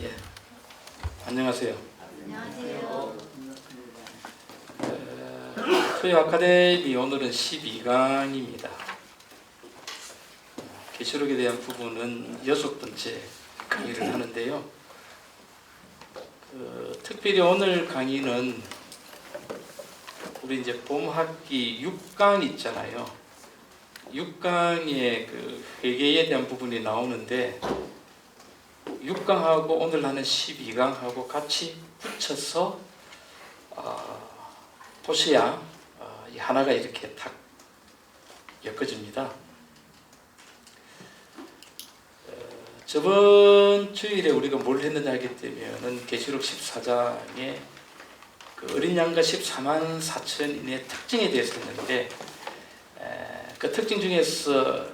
예, 안녕하세요. 안녕하세요. 토요 아카데미 오늘은 12강입니다. 계시록에 대한 부분은 6번째 강의를 하는데요. 특별히 오늘 강의는 우리 이제 봄학기 6강 있잖아요. 6강의 그 회계에 대한 부분이 나오는데 6강하고 오늘 하는 12강하고 같이 붙여서 보셔야 이 하나가 이렇게 탁 엮어집니다. 저번 주일에 우리가 뭘 했느냐 하기 때문에 계시록 14장에 그 어린 양과 14만 4천인의 특징에 대해서 했는데 그 특징 중에서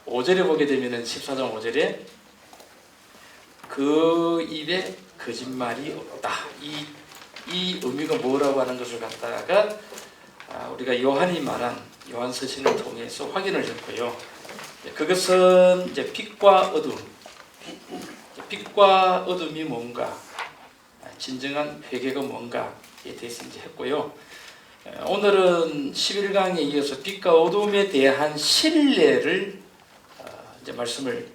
5절에 보게 되면 14장 5절에 그 입에 거짓말이 없다. 이 의미가 뭐라고 하는 것을 갖다가 우리가 요한이 말한 요한 서신을 통해서 확인을 했고요. 그것은 이제 빛과 어둠, 빛과 어둠이 뭔가, 진정한 회개가 뭔가에 대해서 이제 했고요. 오늘은 11강에 이어서 빛과 어둠에 대한 신뢰를 이제 말씀을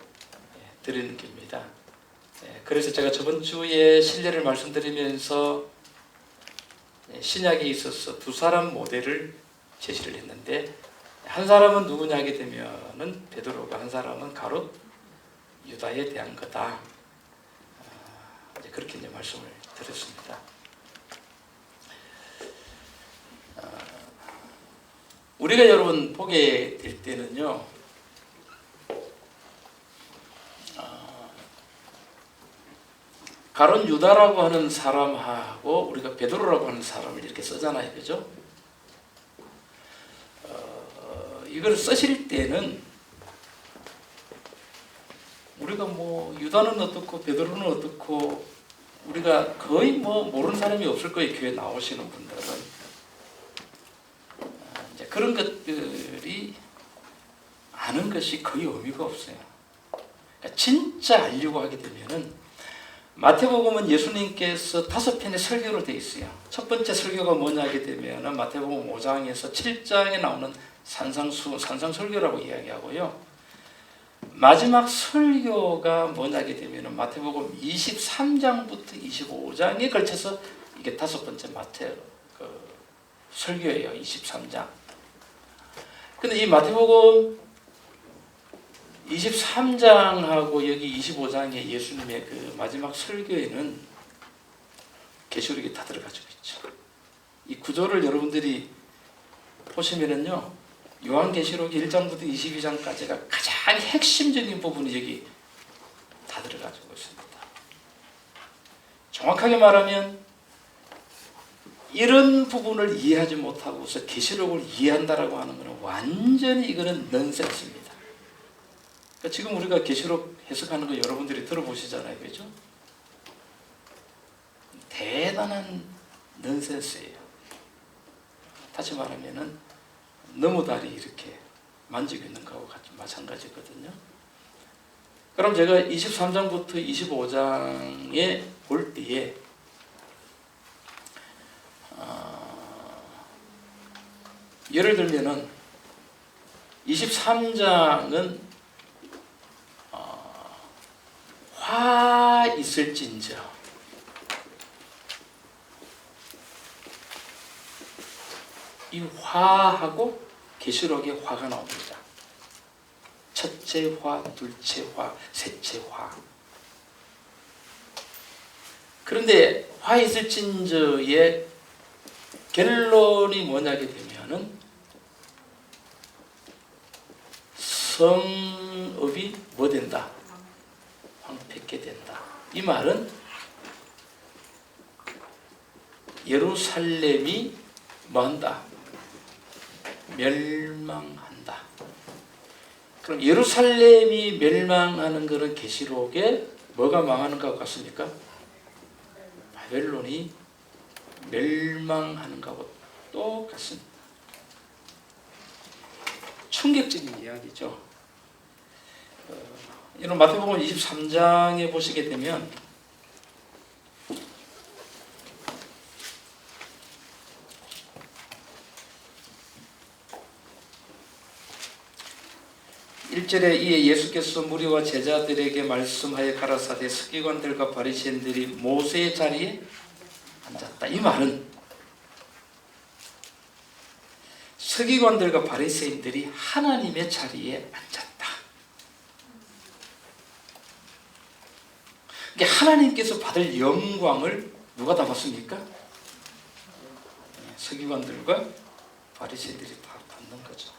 드리는 겁니다. 그래서 제가 저번 주에 신뢰를 말씀드리면서 신약에 있어서 두 사람 모델을 제시를 했는데 한 사람은 누구냐 하게 되면은 베드로가, 한 사람은 가롯 유다에 대한 거다. 이제 그렇게 이제 말씀을 드렸습니다. 우리가 여러분 보게 될 때는요, 가론 유다라고 하는 사람하고 우리가 베드로라고 하는 사람을 이렇게 쓰잖아요, 그죠? 이걸 쓰실 때는 우리가 뭐 유다는 어떻고 베드로는 어떻고 우리가 거의 뭐 모르는 사람이 없을 거예요. 교회 나오시는 분들은 이제 그런 것들이 아는 것이 거의 의미가 없어요. 그러니까 진짜 알려고 하게 되면은 마태복음은 예수님께서 5편의 설교로 되어 있어요. 첫 번째 설교가 뭐냐 하게 되면 마태복음 5장에서 7장에 나오는 산상설교라고 이야기하고요. 마지막 설교가 뭐냐 하게 되면 마태복음 23장부터 25장에 걸쳐서 이게 5번째 마태 설교예요. 23장. 근데 이 마태복음 23장하고 여기 25장의 예수님의 그 마지막 설교에는 계시록이 다 들어가지고 있죠. 이 구조를 여러분들이 보시면은요, 요한계시록 1장부터 22장까지가 가장 핵심적인 부분이 여기 다 들어가지고 있습니다. 정확하게 말하면 이런 부분을 이해하지 못하고서 계시록을 이해한다라고 하는 것은 완전히 이거는 넌센스입니다. 지금 우리가 계시록 해석하는 거 여러분들이 들어보시잖아요, 그죠? 대단한 넌센스예요. 다시 말하면은 너무다리 이렇게 만지고 있는 거하고 같이 마찬가지거든요. 그럼 제가 23장부터 25장에 볼 때에 예를 들면은 23장은 화 있을진저, 이 화하고 계시록에 화가 나옵니다. 첫째 화, 둘째 화, 셋째 화. 그런데 화 있을진저의 결론이 뭐냐게 되면은 성읍이 뭐 된다? 황폐케 된다. 이 말은 예루살렘이 뭐한다? 멸망한다. 그럼 예루살렘이 멸망하는 것은 계시록에 뭐가 망하는 것 같습니까? 바벨론이 멸망하는 것하고 똑같습니다. 충격적인 이야기죠. 이런 마태복음 23장에 보시게 되면 21절에 이에 예수께서 무리와 제자들에게 말씀하여 가라사대 서기관들과 바리새인들이 모세의 자리에 앉았다. 이 말은 서기관들과 바리새인들이 하나님의 자리에 앉았다. 이게 하나님께서 받을 영광을 누가 다 받습니까? 서기관들과 바리새인들이 다 받는 거죠.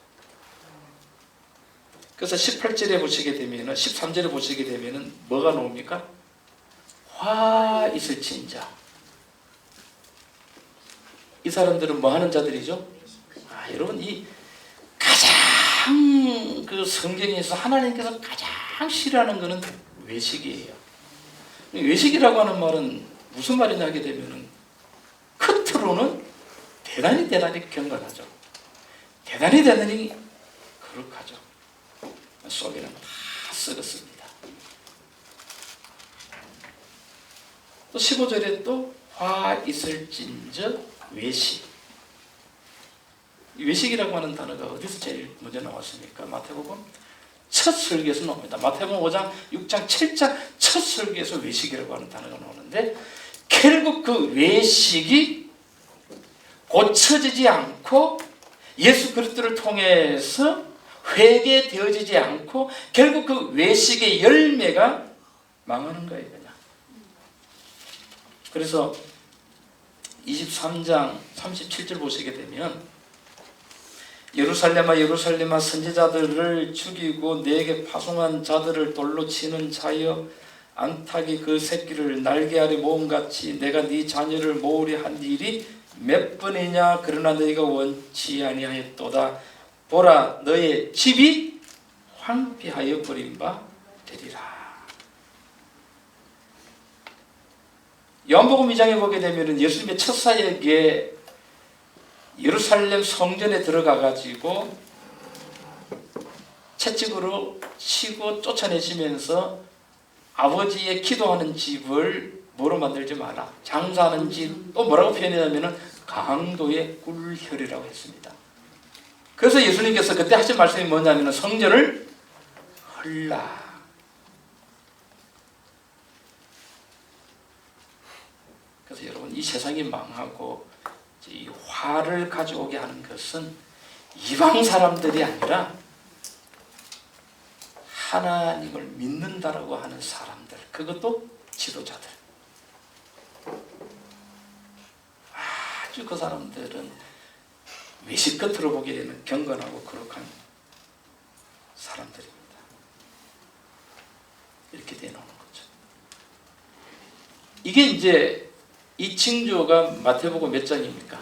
그래서 18절에 보시게 되면은 13절에 보시게 되면은 뭐가 나옵니까? 화 있을진자. 이 사람들은 뭐 하는 자들이죠? 여러분 이 가장 그 성경에서 하나님께서 가장 싫어하는 것은 외식이에요. 외식이라고 하는 말은 무슨 말이냐 하게 되면은 겉으로는 대단히 경건하죠. 대단히 거룩하죠. 속에는 다 썩었습니다. 또 15절에 또 화 있을진저 외식. 외식이라고 하는 단어가 어디서 제일 먼저 나왔습니까? 마태복음 첫 설교에서 나옵니다. 마태복음 5장, 6장, 7장 첫 설교에서 외식이라고 하는 단어가 나오는데 결국 그 외식이 고쳐지지 않고 예수 그리스도를 통해서 회개되어지지 않고 결국 그 외식의 열매가 망하는 거예요. 그냥. 그래서 23장 37절 보시게 되면 예루살렘아 예루살렘아 선지자들을 죽이고 내게 파송한 자들을 돌로 치는 자여 안타기 그 새끼를 날개 아래 모음같이 내가 네 자녀를 모으려 한 일이 몇 번이냐 그러나 너희가 원치 아니하였도다. 보라 너의 집이 황폐하여 버린 바 되리라. 요한복음 2장에 보게 되면 예수님의 첫 사역에 예루살렘 성전에 들어가 가지고 채찍으로 치고 쫓아내시면서 아버지의 기도하는 집을 뭐로 만들지 마라. 장사하는 집, 또 뭐라고 표현했냐면 강도의 꿀혈이라고 했습니다. 그래서 예수님께서 그때 하신 말씀이 뭐냐면 성전을 헐라. 그래서 여러분 이 세상이 망하고 이 화를 가져오게 하는 것은 이방 사람들이 아니라 하나님을 믿는다라고 하는 사람들, 그것도 지도자들. 아주 그 사람들은 외식 겉으로 보게 되는 경건하고 거룩한 사람들입니다. 이렇게 되어놓는 거죠. 이게 이제 이 징조가 마태복음 몇 장입니까?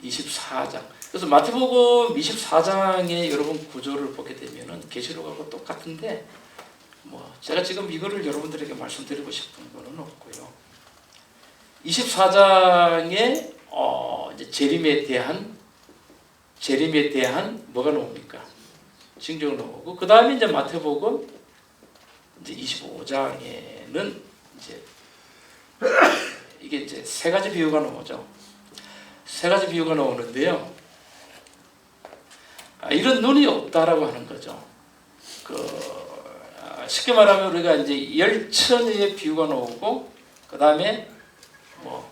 24장. 그래서 마태복음 24장의 여러분 구조를 보게 되면은 계시록하고 똑같은데 뭐 제가 지금 이거를 여러분들에게 말씀드리고 싶은 거는 없고요. 24장에 이제 재림에 대한 뭐가 나옵니까? 징조가 나오고 그 다음에 이제 마태복음 이제 25장에는 이제 이게 이제 세 가지 비유가 나오죠. 세 가지 비유가 나오는데요. 이런 눈이 없다라고 하는 거죠. 쉽게 말하면 우리가 이제 열처녀의 비유가 나오고 그 다음에 뭐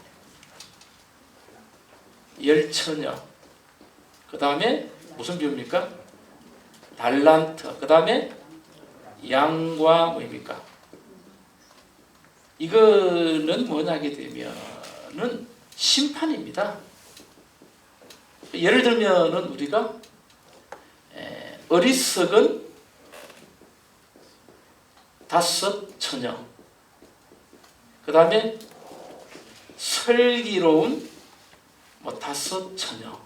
열처녀, 그 다음에 무슨 비유입니까? 달란트, 그 다음에 양과 뭐입니까? 이거는 뭐냐게 되면은 심판입니다. 예를 들면은 우리가 어리석은 5 처녀, 그 다음에 슬기로운 5 처녀.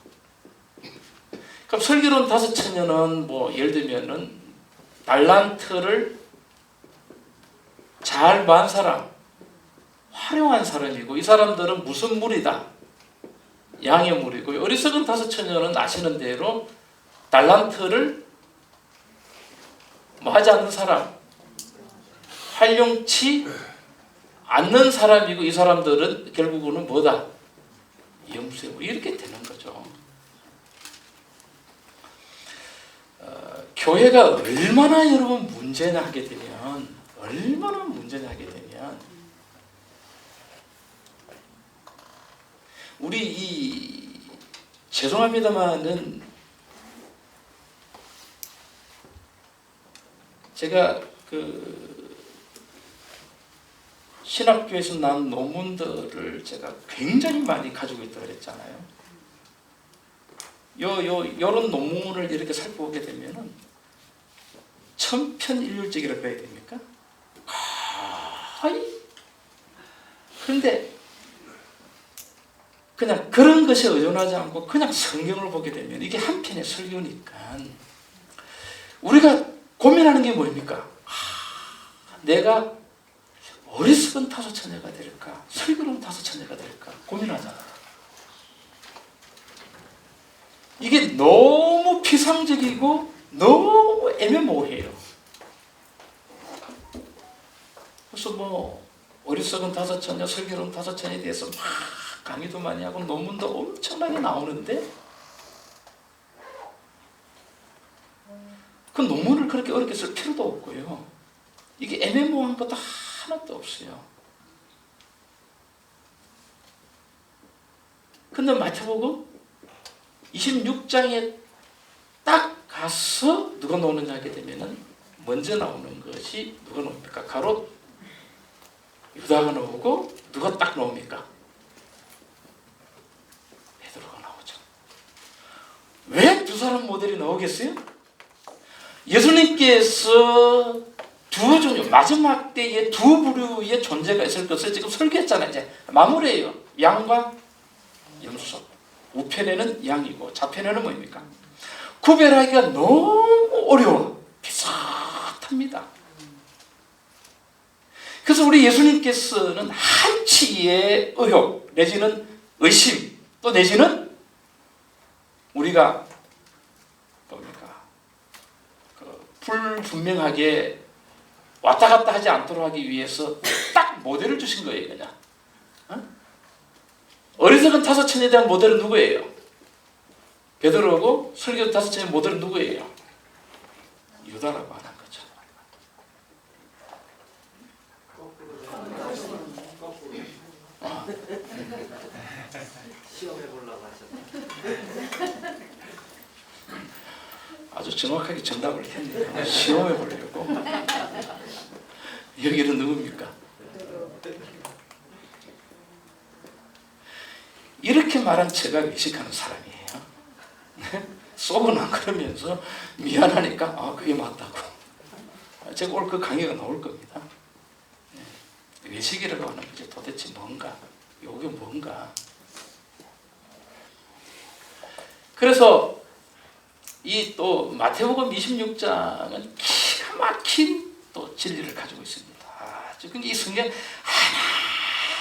그럼 슬기로운 5 처녀는 뭐 예를 들면은 달란트를 잘 반 사람, 활용한 사람이고 이 사람들은 무슨 물이다? 양의 물이고 어리석은 5 처녀는 아시는 대로 달란트를 뭐 하지 않는 사람, 활용치 않는 사람이고 이 사람들은 결국은 뭐다? 염소고 이렇게 되는 거죠. 교회가 얼마나 여러분 문제나 하게 되면 우리 죄송합니다만은 제가 신학교에서 난 논문들을 제가 굉장히 많이 가지고 있다고 그랬잖아요. 요런 논문을 이렇게 살펴보게 되면은 천편일률적이라고 해야 됩니까? 그런데 그냥 그런 것에 의존하지 않고 그냥 성경을 보게 되면 이게 한 편의 설교니까 우리가 고민하는 게 뭡니까? 내가 어리석은 다섯 처녀가 될까? 슬기로운 다섯 처녀가 될까? 고민하잖아. 이게 너무 피상적이고 너무 애매모호해요. 그래서 뭐 어리석은 다섯 처녀, 슬기로운 다섯 처녀에 대해서 막 강의도 많이 하고 논문도 엄청나게 나오는데 그 논문을 그렇게 어렵게 쓸 필요도 없고요. 이게 애매모호한 것도 하나도 없어요. 근데 마태복음 26장에 딱 가서 누가 나오느냐 하게 되면은 먼저 나오는 것이 누가 나옵니까? 가롯 유다가 나오고 누가 딱 나옵니까? 베드로가 나오죠. 왜 두 사람 모델이 나오겠어요? 예수님께서 두 종류, 마지막 때에 두 부류의 존재가 있을 것을 지금 설계했잖아요. 이제 마무리예요. 양과 염소. 우편에는 양이고 좌편에는 뭐입니까? 구별하기가 너무 어려워. 비슷합니다. 그래서 우리 예수님께서는 한치의 의혹 내지는 의심 또 내지는 우리가 뭡니까? 불분명하게 왔다 갔다 하지 않도록 하기 위해서 딱 모델을 주신 거예요. 그냥 어리석은 다섯 처녀에 대한 모델은 누구예요? 베드로고 설교 다섯 처녀의 모델은 누구예요? 유다라고 하는 거죠. 시험해 보려고 하셨다. 아주 정확하게 정답을 했네요. 시험해 보려고. 여기는 누굽니까? 이렇게 말한 제가 의식하는 사람이에요. 속은 안 그러면서 미안하니까 그게 맞다고. 제가 오늘 그 강의가 나올 겁니다. 외식이라고 하는 것이 도대체 뭔가? 이게 뭔가? 그래서 이 또 마태복음 26장은 기가 막힌 또 진리를 가지고 있습니다. 지금 이 성경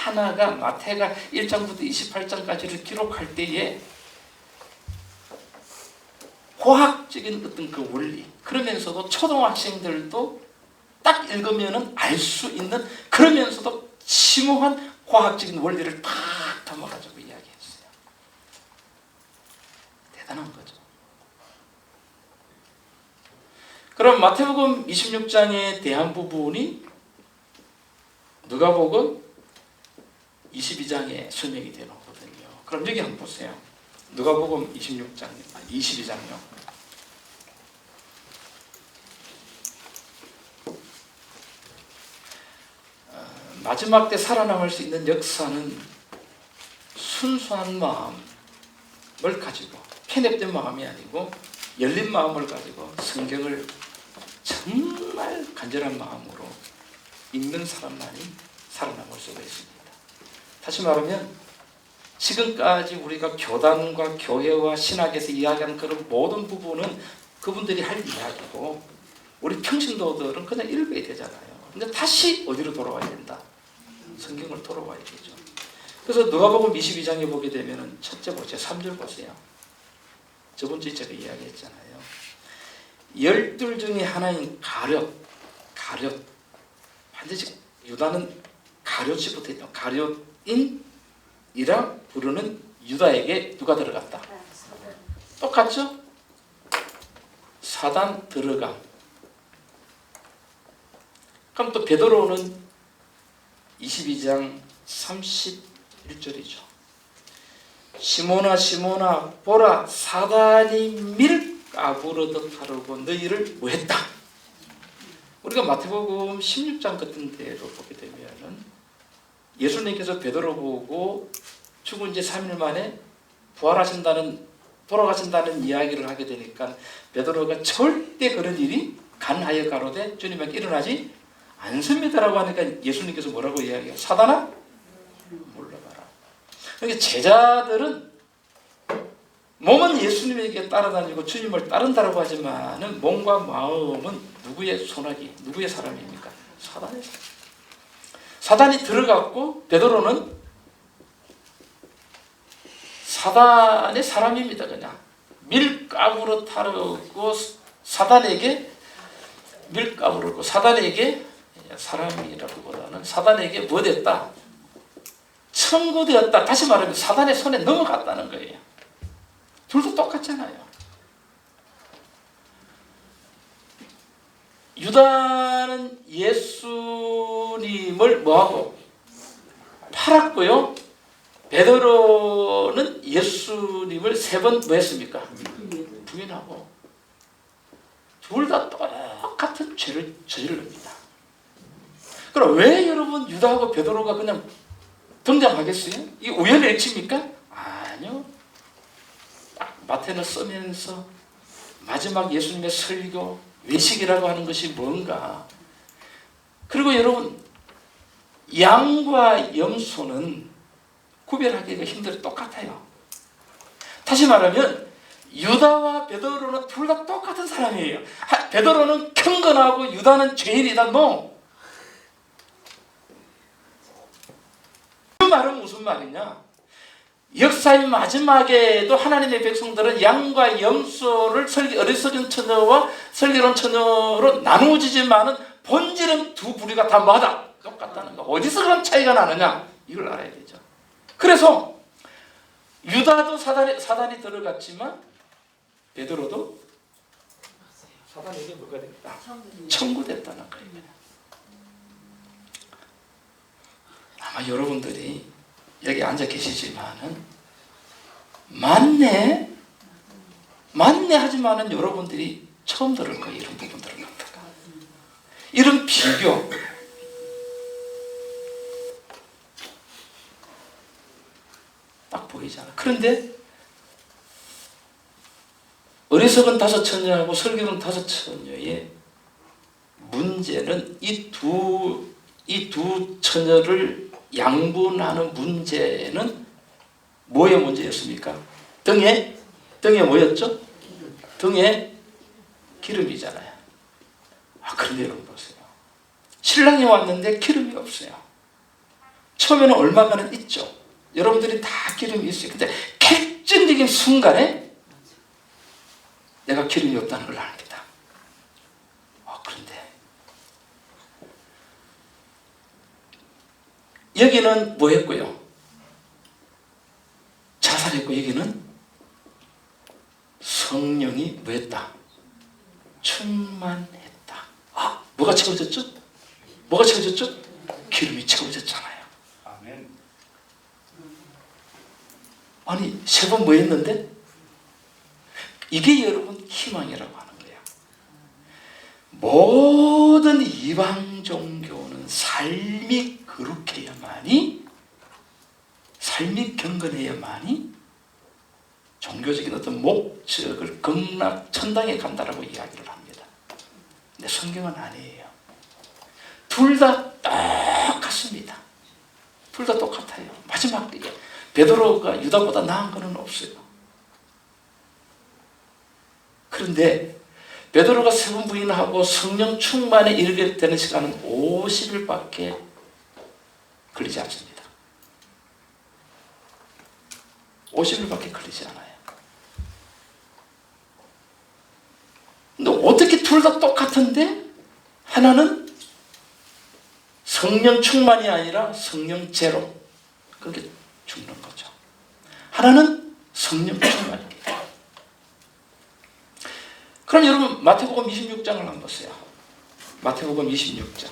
하나가 마태가 1장부터 28장까지를 기록할 때에 과학적인 어떤 그 원리, 그러면서도 초등학생들도 딱 읽으면은 알 수 있는, 그러면서도 심오한 과학적인 원리를 딱 담아가지고 이야기했어요. 대단한 거죠. 그럼 마태복음 26장에 대한 부분이 누가복음 22장에 설명이 되는 거거든요. 그럼 여기 한번 보세요. 누가복음 22장요. 마지막 때 살아남을 수 있는 역사는 순수한 마음을 가지고, 편협된 마음이 아니고 열린 마음을 가지고 성경을 정말 간절한 마음으로 읽는 사람만이 살아남을 수가 있습니다. 다시 말하면 지금까지 우리가 교단과 교회와 신학에서 이야기하는 그런 모든 부분은 그분들이 할 이야기고 우리 평신도들은 그냥 읽어야 되잖아요. 근데 다시 어디로 돌아와야 된다? 성경을 돌아와야 되죠. 그래서 누가복음 22장에 보게 되면 첫째 보세요. 3절 보세요. 저번 주에 제가 이야기했잖아요. 12 중에 하나인 가룟 반드시 유다는 가룟이 붙어있다. 가룟인이라 부르는 유다에게 누가 들어갔다? 똑같죠? 사단 들어감. 그럼 또 베드로는 22장 31절이죠. 시몬아 시몬아 보라 사단이 밀가부르듯 하려고 너희를 뭐했다. 우리가 마태복음 16장 같은 데로 보게 되면은 예수님께서 베드로 보고 죽은 지 3일 만에 돌아가신다는 이야기를 하게 되니까 베드로가 절대 그런 일이 간하여 가로되 주님에게 일어나지 않습니다라고 하니까 예수님께서 뭐라고 이야기해요? 사단아 물러가라. 그러니까 제자들은 몸은 예수님에게 따라다니고 주님을 따른다라고 하지만은 몸과 마음은 누구의 손아귀, 누구의 사람입니까? 사단의 사람. 사단이 들어갔고 베드로는 사단의 사람입니다. 그냥 밀가부로 타르고 사단에게 밀가부르고 사단에게 사람이라기보다는 사단에게 뭐 됐다? 청구되었다. 다시 말하면 사단의 손에 넘어갔다는 거예요. 둘도 똑같잖아요. 유다는 예수님을 뭐하고? 팔았고요. 베드로는 예수님을 3번 뭐 했습니까? 부인하고. 둘 다 똑같은 죄를 저질릅니다. 그럼 왜 여러분 유다하고 베드로가 그냥 등장하겠어요? 이게 우연의 일치입니까? 아니요. 마태는 쓰면서 마지막 예수님의 설교, 외식이라고 하는 것이 뭔가. 그리고 여러분 양과 염소는 구별하기가 힘들어 똑같아요. 다시 말하면 유다와 베드로는 둘 다 똑같은 사람이에요. 베드로는 경건하고 유다는 죄인이다. No. 그 말은 무슨 말이냐? 역사의 마지막에도 하나님의 백성들은 양과 염소를 어리석은 처녀와 슬기로운 처녀로 나누어지지만은 본질은 두 부류가 다 뭐다? 똑같다는 거. 어디서 그런 차이가 나느냐? 이걸 알아야 되죠. 그래서 유다도 사단이 들어갔지만 베드로도 사단에게 뭐가 됐다? 청구됐다는 거예요. 아마 여러분들이 여기 앉아 계시지만은 맞네 하지만은 여러분들이 처음 들을 거예요. 이런 부분들을 갖다가 이런 비교. 딱 보이잖아. 그런데 어리석은 5 처녀하고 슬기로운 5 처녀의 문제는 이 두 처녀를 양분하는 문제는 뭐의 문제였습니까? 등에 뭐였죠? 등에 기름이잖아요. 그런데 여러분 보세요. 신랑이 왔는데 기름이 없어요. 처음에는 얼마간은 있죠. 여러분들이 다 기름이 있어요. 근데 결정적인 순간에 내가 기름이 없다는 걸 압니다. 그런데 여기는 뭐 했고요? 자살했고 여기는 성령이 뭐 했다? 충만했다. 뭐가 채워졌죠? 뭐가 채워졌죠? 기름이 채워졌잖아요. 아멘. 아니 3번 뭐 했는데? 이게 여러분 희망이라고 하는 거예요. 모든 이방 종교는 삶이 거룩해야만이, 삶이 경건해야만이 종교적인 어떤 목적을 극락 천당에 간다라고 이야기를 합니다. 근데 성경은 아니에요. 둘 다 똑같습니다. 둘 다 똑같아요. 마지막 베드로가 유다보다 나은 것은 없어요. 그런데 베드로가 3번 부인하고 성령 충만에 이르게 되는 시간은 50일밖에 걸리지 않습니다. 50일밖에 걸리지 않아요. 근데 어떻게 둘 다 똑같은데 하나는 성령 충만이 아니라 성령 제로, 그렇게 죽는 거죠. 하나는 성령 충만입니다. 그럼 여러분 마태복음 26장을 한번 보세요. 마태복음 26장.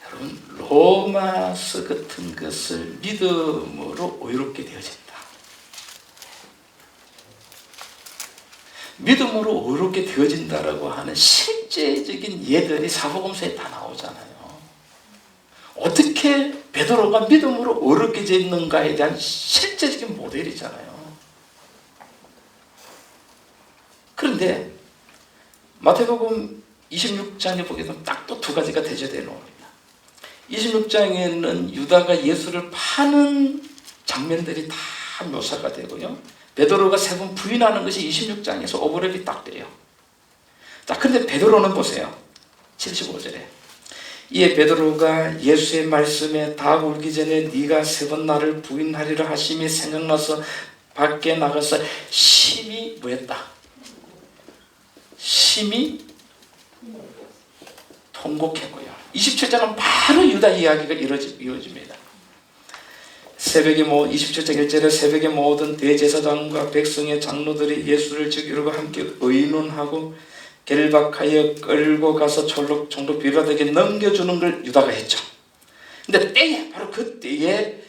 여러분 로마서 같은 것을 믿음으로 의롭게 되어진다. 믿음으로 의롭게 되어진다라고 하는 실제적인 예들이 사복음서에 다 나오잖아요. 어떻게 베드로가 믿음으로 의롭게 되었는가에 대한 실제적인 모델이잖아요. 그런데 마태복음 26장에 보게 되면 딱 또 두 가지가 대조되어 놓습니다. 26장에는 유다가 예수를 파는 장면들이 다 묘사가 되고요. 베드로가 세 번 부인하는 것이 26장에서 오버랩이 딱 돼요. 자, 근데 베드로는 보세요. 75절에 이에 베드로가 예수의 말씀에 닭 울기 전에 네가 세 번 나를 부인하리라 하심이 생각나서 밖에 나가서 심히 뭐했다? 심히 통곡했고요. 27장은 바로 유다 이야기가 이루어집니다. 새벽에 27장 1절에 새벽에 모든 대제사장과 백성의 장로들이 예수를 죽이려고 함께 의논하고 결박하여 끌고 가서 총독 빌라도에게 넘겨주는 걸 유다가 했죠. 근데 때에 바로 그 때에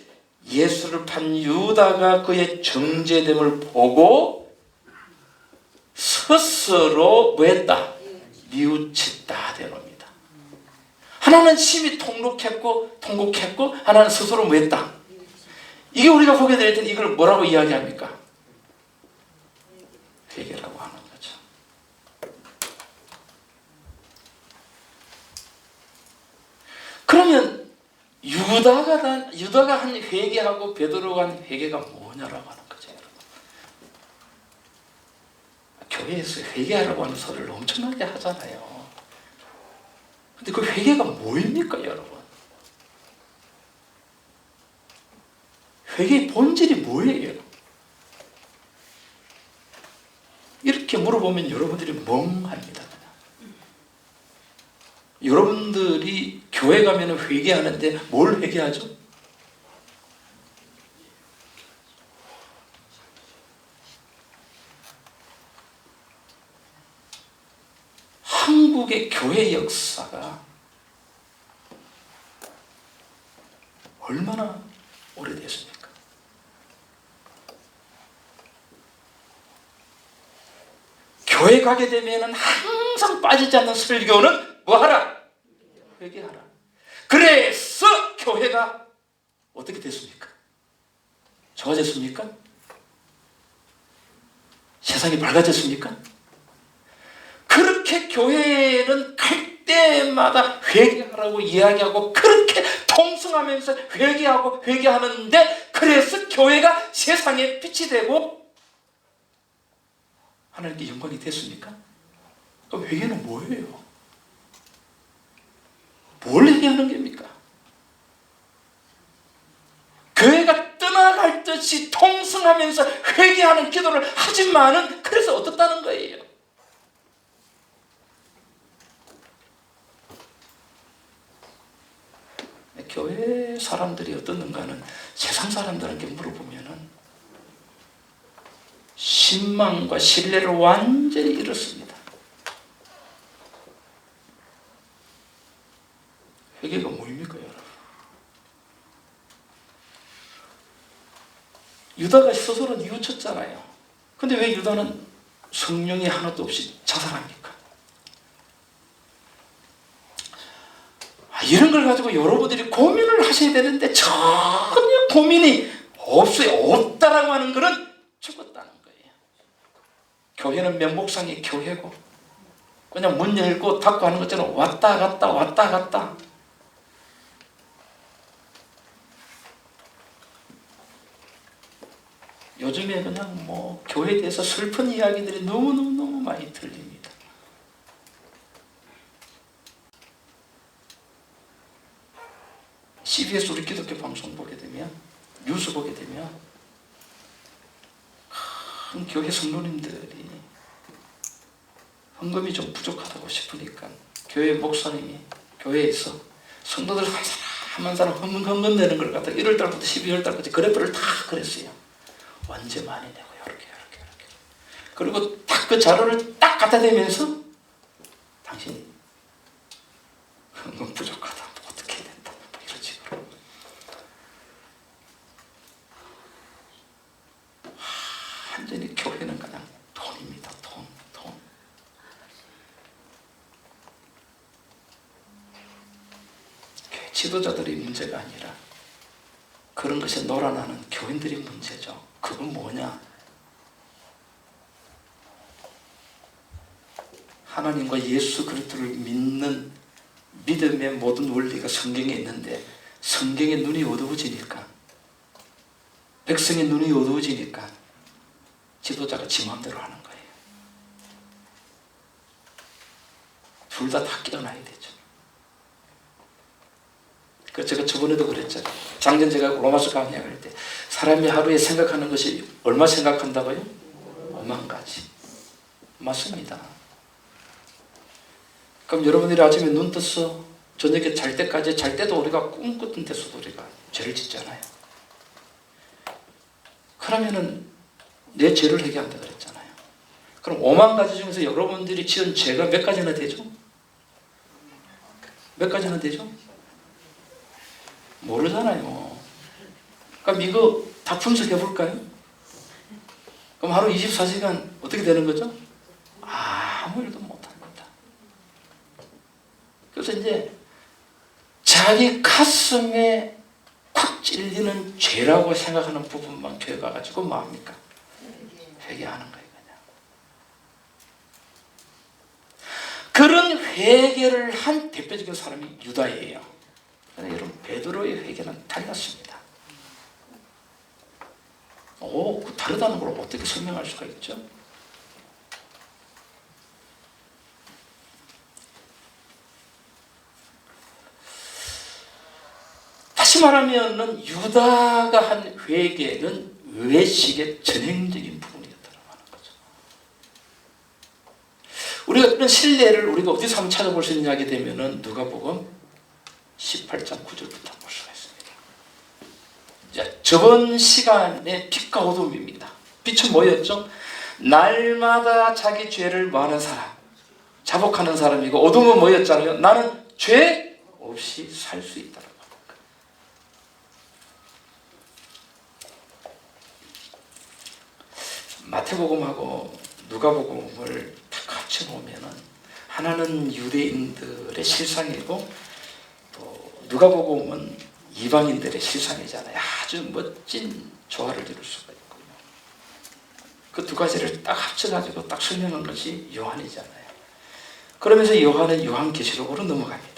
예수를 판 유다가 그의 정죄됨을 보고 스스로 뭐했다? 뉘우쳤다 되옵니다. 하나는 심히 통곡했고 하나는 스스로 뭐했다? 이게 우리가 보게 될 때 이걸 뭐라고 이야기합니까? 회개라고 하는 거죠. 그러면 유다가 한 회개하고 베드로가 한 회개가 뭐냐라고 하는 거죠. 여러분. 교회에서 회개하라고 하는 소리를 엄청나게 하잖아요. 근데 그 회개가 뭐입니까, 여러분? 회개의 본질이 뭐예요? 이렇게 물어보면 여러분들이 멍합니다. 여러분들이 교회 가면 회개하는데 뭘 회개하죠? 한국의 교회 역사가 얼마나 오래됐습니까? 교회 가게 되면 항상 빠지지 않는 설교는 뭐하라? 회개하라. 그래서 교회가 어떻게 됐습니까? 좋아졌습니까? 세상이 밝아졌습니까? 그렇게 교회는 갈 때마다 회개하라고 이야기하고 그렇게 통성하면서 회개하는데 그래서 교회가 세상에 빛이 되고 하나님께 영광이 됐습니까? 그럼 회개는 뭐예요? 뭘 회개하는 겁니까? 교회가 떠나갈 듯이 통성하면서 회개하는 기도를 하지만은 그래서 어떻다는 거예요? 교회 사람들이 어떻는가는 세상 사람들에게 물어보면은 신망과 신뢰를 완전히 잃었습니다. 회개가 뭐입니까, 여러분? 유다가 스스로 뉘우쳤잖아요. 근데 왜 유다는 성령이 하나도 없이 자살합니까? 이런 걸 가지고 여러분들이 고민을 하셔야 되는데 전혀 고민이 없어요. 없다라고 하는 것은 죽었다는 거예요. 교회는 명목상의 교회고 그냥 문 열고 닫고 하는 것처럼 왔다 갔다 요즘에 그냥 뭐 교회에 대해서 슬픈 이야기들이 너무 많이 들립니다. CBS 우리 기독교 방송 보게 되면 뉴스 보게 되면 큰 교회 성도님들이 헌금이 좀 부족하다고 싶으니까 교회 목사님이 교회에서 성도들 한 사람 헌금 내는 걸 갖다 1월달부터 12월달까지 그래프를 다 그랬어요. 언제 많이 내고 이렇게. 그리고 딱 그 자료를 딱 갖다 대면서 당신이 넌 부족하다. 어떻게 해야 된다. 이런 식으로. 완전히 교회는 그냥 돈입니다. 돈. 교회 지도자들이 문제가 아니라 그런 것에 놀아나는 교인들이 문제죠. 그건 뭐냐? 하나님과 예수 그리스도를 믿는 믿음의 모든 원리가 성경에 있는데 성경의 눈이 어두워지니까, 백성의 눈이 어두워지니까 지도자가 지 마음대로 하는 거예요. 둘 다 깨어나야 되죠. 그 제가 저번에도 그랬잖아요. 작년 제가 로마서 강의할 때 사람이 하루에 생각하는 것이 얼마 생각한다고요? 5만 가지. 맞습니다. 그럼 여러분들이 아침에 눈 떠서 저녁에 잘 때까지, 잘 때도 우리가 꿈꾸던 데서도 우리가 죄를 짓잖아요. 그러면은 내 죄를 회개한다 그랬잖아요. 그럼 5만 가지 중에서 여러분들이 지은 죄가 몇 가지나 되죠? 몇 가지나 되죠? 모르잖아요. 그럼 이거 다 분석해 볼까요? 그럼 하루 24시간 어떻게 되는 거죠? 아무 일도 못 합니다. 그래서 이제 자기 가슴에 콱 찔리는 죄라고 생각하는 부분만 교회 가가지고 뭐합니까? 회개하는 거예요. 그냥. 그런 회개를 한 대표적인 사람이 유다예요. 그런데 여러분, 베드로의 회개는 달랐습니다. 그 다르다는 걸 어떻게 설명할 수가 있죠? 다시 말하면 유다가 한 회개는 외식의 전형적인 부분이었다고 하는 거죠. 우리가 이런 신뢰를 우리가 어디서 한번 찾아볼 수 있느냐 하게 되면 누가복음 18장 9절부터 볼 수가 있습니다. 자, 저번 시간에 빛과 어둠입니다. 빛은 뭐였죠? 날마다 자기 죄를 뭐하는 사람, 자복하는 사람이고, 어둠은 뭐였잖아요? 나는 죄 없이 살 수 있다라고 합니다. 마태복음하고 누가복음을 딱 합쳐보면은 하나는 유대인들의 실상이고 또 누가복음은 이방인들의 실상이잖아요. 아주 멋진 조화를 이룰 수가 있고요. 그 두 가지를 딱 합쳐가지고 딱 설명한 것이 요한이잖아요. 그러면서 요한은 요한계시록으로 넘어갑니다.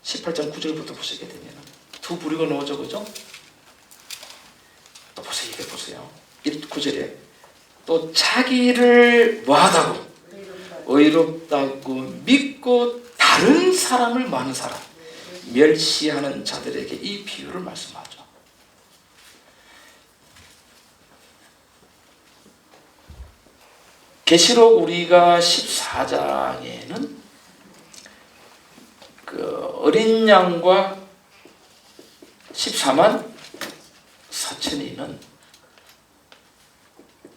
18장 9절부터 보시게 되면 두 부류가 나오죠, 그죠? 또 보세요, 이게 보세요. 9절에 또 자기를 뭐하다고? 의롭다고 믿고 다른 사람을 많은 사람, 멸시하는 자들에게 이 비유를 말씀하죠. 계시록 우리가 14장에는 그 어린 양과 14만 4천이는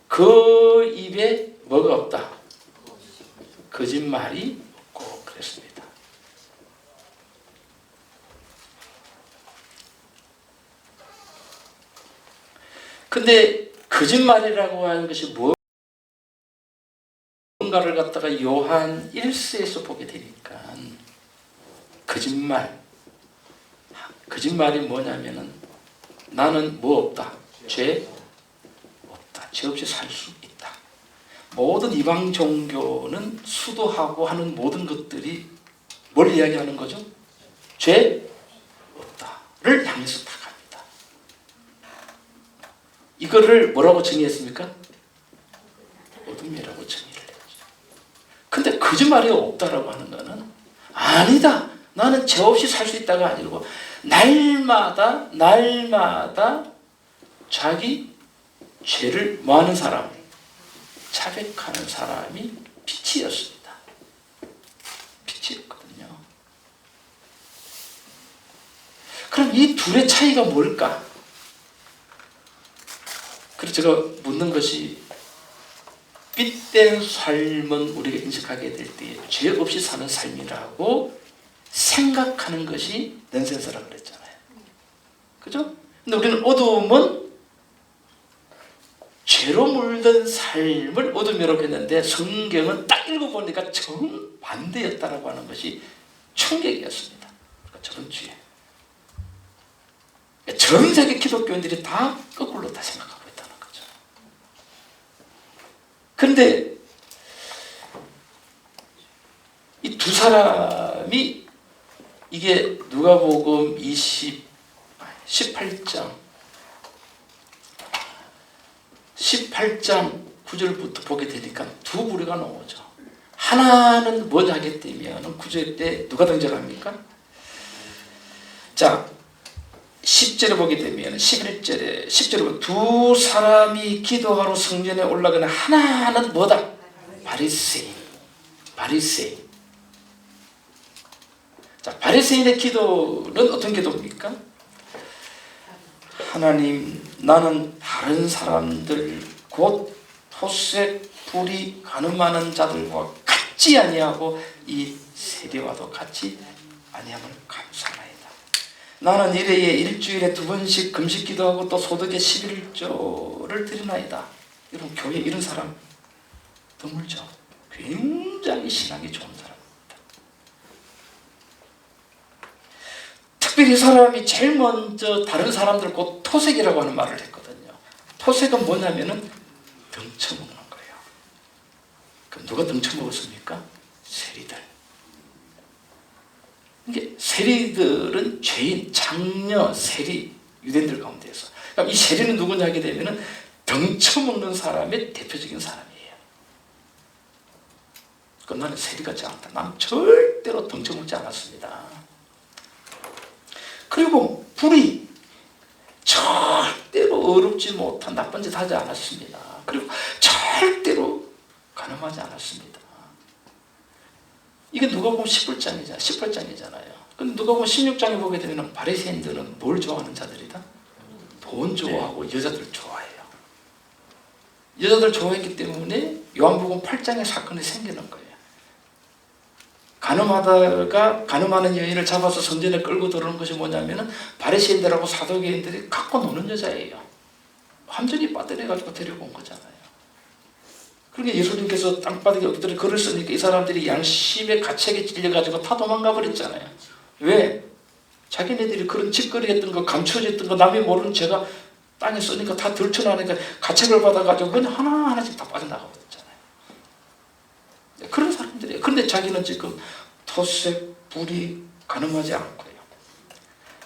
그 입에 뭐가 없다? 거짓말이 없고 그랬습니다. 근데 거짓말이라고 하는 것이 뭔가를 갖다가 요한 1서에서 보게 되니까 거짓말이 뭐냐면은 나는 뭐 없다? 죄 없다. 죄 없이 살 수 있다. 모든 이방 종교는 수도하고 하는 모든 것들이 뭘 이야기하는 거죠? 죄 없다를 향해서 다 갑니다. 이거를 뭐라고 정의했습니까? 어둠이라고 정의를 했죠. 근데 거짓말이 없다라고 하는 거는 아니다. 나는 죄 없이 살 수 있다가 아니고 날마다 자기 죄를 뭐하는 사람, 자백하는 사람이 빛이었습니다. 빛이었거든요. 그럼 이 둘의 차이가 뭘까? 그래서 제가 묻는 것이 빛된 삶은 우리가 인식하게 될 때 죄 없이 사는 삶이라고 생각하는 것이 넌센스라고 그랬잖아요. 그죠? 근데 우리는 어두움은 죄로 물든 삶을 어둠이라고 했는데 성경은 딱 읽어보니까 정반대였다라고 하는 것이 충격이었습니다. 그러니까 저런 죄. 전 세계 기독교인들이 다 거꾸로 다 생각하고 있다는 거죠. 그런데 이 두 사람이 이게 누가복음 18장 9절부터 보게 되니까 두 부류가 나오죠. 하나는 뭘 하게 되면 9절 때 누가 등장합니까? 자, 10절에 보게 되면 10절에 보면 두 사람이 기도하러 성전에 올라가는 하나는 뭐다? 바리새인. 자, 바리새인의 기도는 어떤 기도입니까? 하나님, 나는 다른 사람들 곧 토색, 불이, 가늠하는 자들과 같지 아니하고 이 세리와도 같이 아니함을 감사하나이다. 나는 일회에 일주일에 2번씩 금식 기도하고 또 소득의 11조를 드리나이다. 여러분, 교회 이런 사람 드물죠. 굉장히 신앙이 좋은 사람입니다. 특별히 이 사람이 제일 먼저 다른 사람들 곧 토색이라고 하는 말을 했거든요. 토색은 뭐냐면은 등쳐먹는 거예요. 그럼 누가 등쳐먹었습니까? 세리들. 이게 세리들은 죄인, 장녀, 세리, 유대인들 가운데서. 그럼 이 세리는 누구냐 하게 되면은 등쳐먹는 사람의 대표적인 사람이에요. 그럼 나는 세리 같지 않다. 나는 절대로 등쳐먹지 않았습니다. 그리고 불의, 절대로 어렵지 못한 나쁜 짓 하지 않았습니다. 그리고 절대로 가늠하지 않았습니다. 이게 누가복음 18장이잖아요. 근데 누가복음 16장에 보게 되면 바리새인들은 뭘 좋아하는 자들이다? 돈 좋아하고 여자들 좋아해요. 여자들 좋아했기 때문에 요한복음 8장의 사건이 생기는 거예요. 가늠하는 여인을 잡아서 성전에 끌고 들어오는 것이 뭐냐면은 바리새인들하고 사두개인들이 갖고 노는 여자예요. 완전히 빠뜨려가지고 데리고 온 거잖아요. 그러니까 예수님께서 땅바닥에 엎드려 글을 쓰니까 이 사람들이 양심의 가책에 찔려가지고 다 도망가 버렸잖아요. 왜? 자기네들이 그런 짓거리 했던 거, 감춰졌던 거, 남이 모르는 죄가 땅에 쓰니까 다 들춰나니까 가책을 받아가지고 그냥 하나하나씩 다 빠져나가 버렸잖아요. 그런 사람들이에요. 그런데 자기는 지금 토색, 불이, 가늠하지 않고요.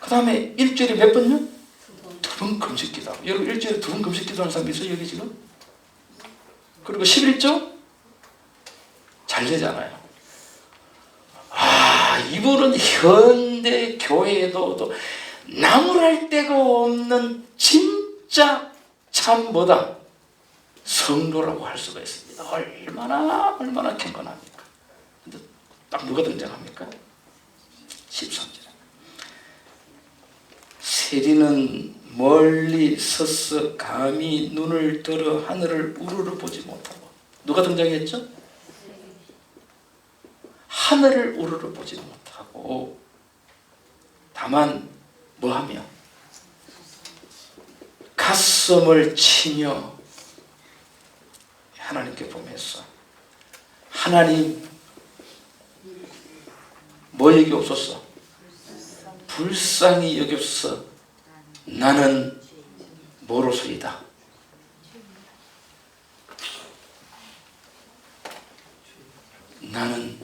그 다음에 일주일에 몇 번요? 2번 금식 기도하고. 여러분 일주일에 2번 금식 기도하는 사람 있어요 여기 지금? 그리고 11조? 잘 되잖아요. 이분은 현대 교회에도 나무랄 데가 없는 진짜 참 뭐다? 성도라고 할 수가 있습니다. 얼마나 경건합니까? 근데 딱 누가 등장합니까? 13절에 세리는 멀리 서서 감히 눈을 들어 하늘을 우러러 보지 못하고. 누가 등장했죠? 하늘을 우러러 보지 못하고 다만 뭐하며 가슴을 치며 하나님께 보면서 하나님 뭐 여기옵소서? 불쌍히 여기옵소서. 나는 뭐로소이다? 나는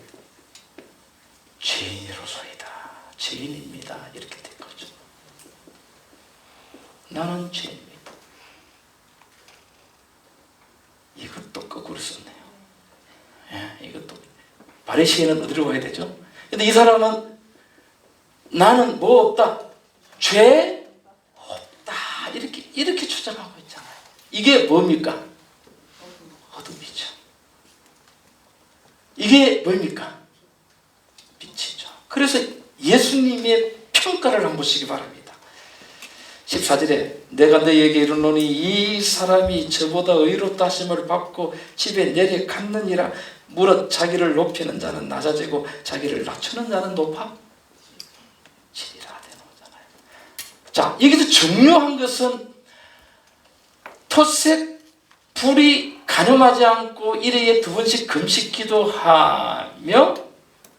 죄인으로소이다. 죄인입니다. 이렇게 된 거죠. 나는 죄인입니다. 이것도 거꾸로 썼네요. 이것도 바리새인은 어디로 가야 되죠? 근데 이 사람은 나는 뭐 없다? 죄 없다. 이렇게 주장하고 있잖아요. 이게 뭡니까? 어둠이죠. 이게 뭡니까? 빛이죠. 그래서 예수님의 평가를 한번 보시기 바랍니다. 14절에 내가 너희에게 이르노니 이 사람이 저보다 의롭다 하심을 받고 집에 내려갔느니라. 무릇 자기를 높이는 자는 낮아지고 자기를 낮추는 자는 높아지리라 되노잖아요. 자, 여기서 중요한 것은 토색 불이 가늠하지 않고 일회에 2번씩 금식 기도하며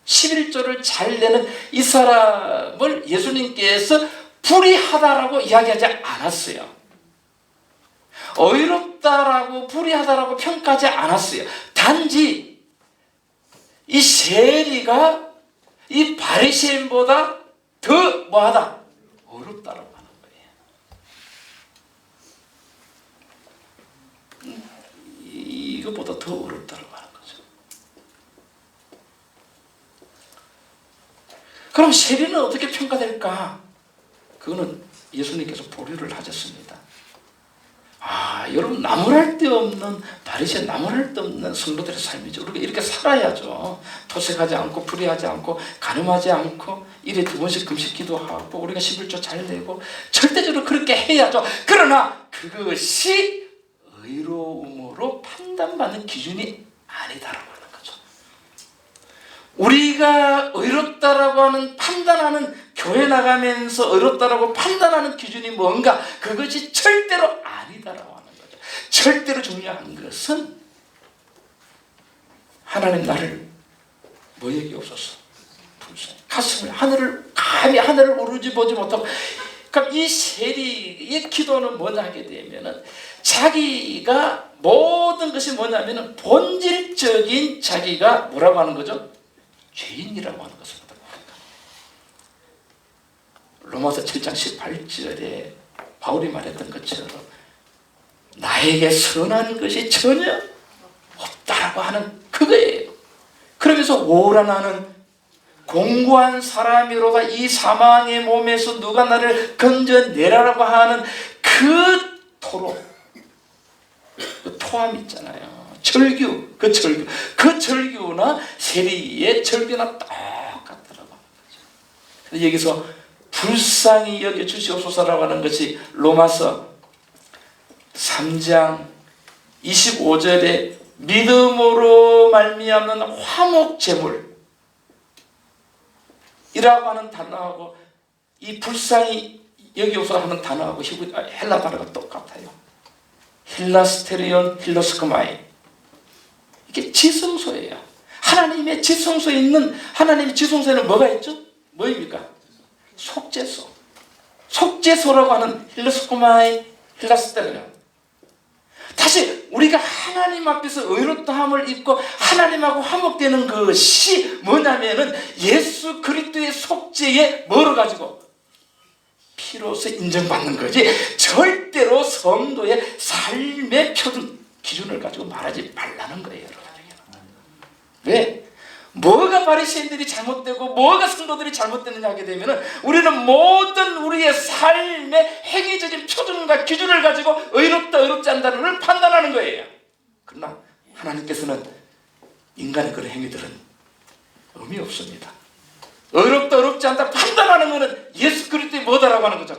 11조를 잘 내는 이 사람을 예수님께서 불의하다라고 이야기하지 않았어요. 의롭다라고 불의하다라고 평가하지 않았어요. 단지 이 세리가 이 바리새인보다 더 뭐하다? 어렵다라고 하는 거예요. 이것보다 더 어렵다라고 하는 거죠. 그럼 세리는 어떻게 평가될까? 그거는 예수님께서 보류를 하셨습니다. 여러분, 나무랄 데 없는 바리새인, 나무랄 데 없는 성도들의 삶이죠. 우리가 이렇게 살아야죠. 토색하지 않고 불의하지 않고 간음하지 않고 일에 2번씩 금식 기도하고 우리가 11조 잘 내고 절대적으로 그렇게 해야죠. 그러나 그것이 의로움으로 판단받는 기준이 아니다라고 하는 거죠. 우리가 의롭다라고 하는 판단하는, 교회 나가면서 의롭다라고 판단하는 기준이 뭔가, 그것이 절대로 아니다라고 하는 거죠. 절대로 중요한 것은 하나님 나를 뭐 여기옵소서, 가슴을, 하늘을 감히 하늘을 오르지 보지 못하고. 그럼 이 세리의 기도는 뭐냐 하게 되면은 자기가 모든 것이 뭐냐면은 본질적인 자기가 뭐라고 하는 거죠? 죄인이라고 하는 것입니다. 로마서 7장 18절에 바울이 말했던 것처럼 나에게 선한 것이 전혀 없다라고 하는 그거예요. 그러면서 오라 나는 공고한 사람이로다 이 사망의 몸에서 누가 나를 건져내라라고 하는 그 토로, 그 토함 있잖아요. 절규, 그 절규나 세리의 절규나 똑같더라고. 그래서 여기서 불쌍히 여겨 주시옵소서라고 하는 것이 로마서 3장 25절에 믿음으로 말미암는 화목제물 이라고 하는 단어하고 이 불쌍히 여기옵소서 하는 단어하고 헬라 단어가 똑같아요. 힐라스테리온 힐로스코마이, 이게 지성소예요. 하나님의 지성소에 있는, 하나님의 지성소에는 뭐가 있죠? 뭐입니까? 속죄소. 속죄소라고 하는 힐로스코마이 힐라스테리온. 다시 우리가 하나님 앞에서 의롭다함을 입고 하나님하고 화목되는 것이 뭐냐면은 예수 그리스도의 속죄에 뭐로 가지고? 피로서 인정받는 거지. 절대로 성도의 삶의 표준 기준을 가지고 말하지 말라는 거예요, 여러분. 왜? 뭐가 바리새인들이 잘못되고 뭐가 성도들이 잘못되느냐 하게 되면은 우리는 모든 우리의 삶의 행위적인 표준과 기준을 가지고 의롭다 의롭지 않다는 걸 판단하는 거예요. 그러나 하나님께서는 인간의 그런 행위들은 의미 없습니다. 의롭다 의롭지 않다 판단하는 것은 예수 그리스도의 뭐다라고 하는 거죠?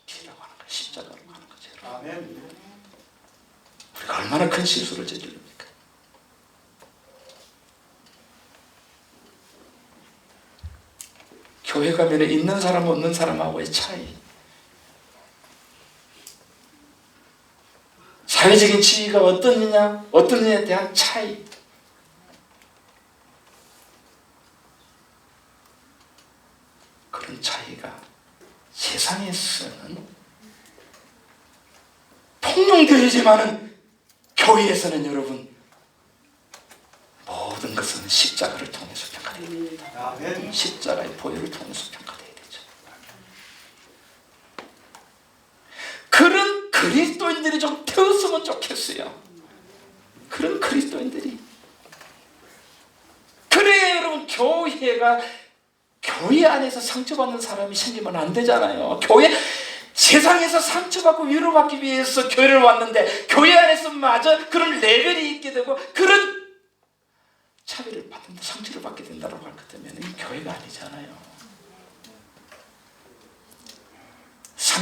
피라고 하는 거예요. 십자가라고 하는 거죠. 아멘. 우리가 얼마나 큰 실수를 저질릅니까? 교회 가면 있는 사람 없는 사람하고의 차이, 사회적인 지위가 어떠느냐에 대한 차이, 그런 차이가 세상에서는 통용되어야지만은 교회에서는 여러분 모든 것은 십자가를 통해서 평가되어야 됩니다. 십자가의 보혈을 통해서 평가되어야 되죠. 그런 그리스도인들이 좀 되었으면 좋겠어요. 그런 그리스도인들이. 그래야 여러분 교회가, 교회 안에서 상처받는 사람이 생기면 안 되잖아요. 교회, 세상에서 상처받고 위로받기 위해서 교회를 왔는데 교회 안에서 마저 그런 레벨이 있게 되고 그런 차별을 받는다, 상처를 받게 된다고 할 것 때문에 이 교회가 아니잖아요.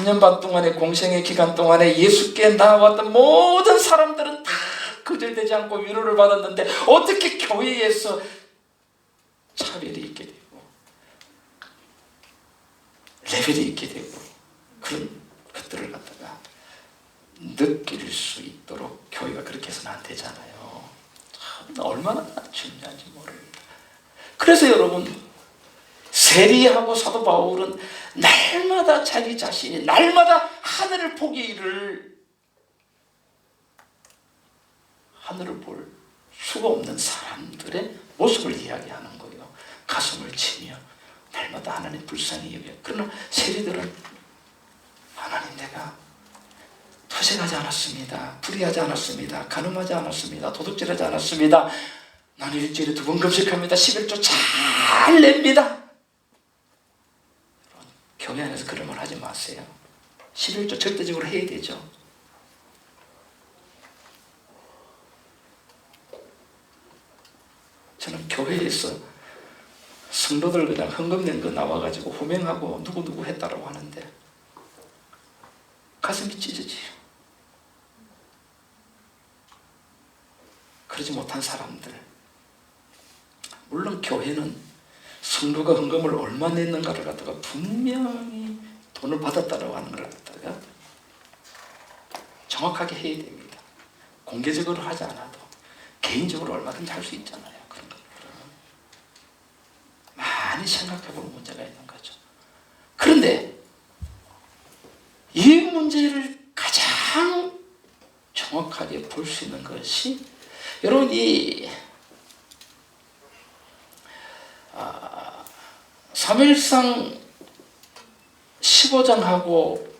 3년 반 동안의 공생의 기간 동안에 예수께 나왔던 모든 사람들은 다 거절되지 않고 위로를 받았는데 어떻게 교회에서 차별이 있게 되고 레벨이 있게 되고 그런 것들을 갖다가 느낄 수 있도록 교회가 그렇게 해서는 안 되잖아요. 참 얼마나 중요한지 모릅니다. 그래서 여러분, 세리하고 사도 바울은 날마다 자기 자신이 날마다 하늘을 보기를, 하늘을 볼 수가 없는 사람들의 모습을 이야기하는 거예요. 가슴을 치며 날마다 하나님 불쌍히 여겨. 그러나 세리들은 하나님, 내가 토색하지 않았습니다. 불의하지 않았습니다. 간음하지 않았습니다. 도둑질하지 않았습니다. 나는 일주일에 2번 금식합니다. 11조 잘 냅니다. 교회 안에서 그런 말 하지 마세요. 11조 절대적으로 해야 되죠. 저는 교회에서 성도들 그냥 헌금 낸 거 나와가지고 호명하고 누구누구 했다라고 하는데 가슴이 찢어지요. 그러지 못한 사람들, 물론 교회는 성도가 헌금을 얼마 냈는가를 갖다가 분명히 돈을 받았다라고 하는 걸 갖다가 정확하게 해야 됩니다. 공개적으로 하지 않아도 개인적으로 얼마든지 할 수 있잖아요. 그런 것들은 많이 생각해볼 문제가 있는 거죠. 그런데 이 문제를 가장 정확하게 볼 수 있는 것이, 여러분, 이 사무엘상 15장하고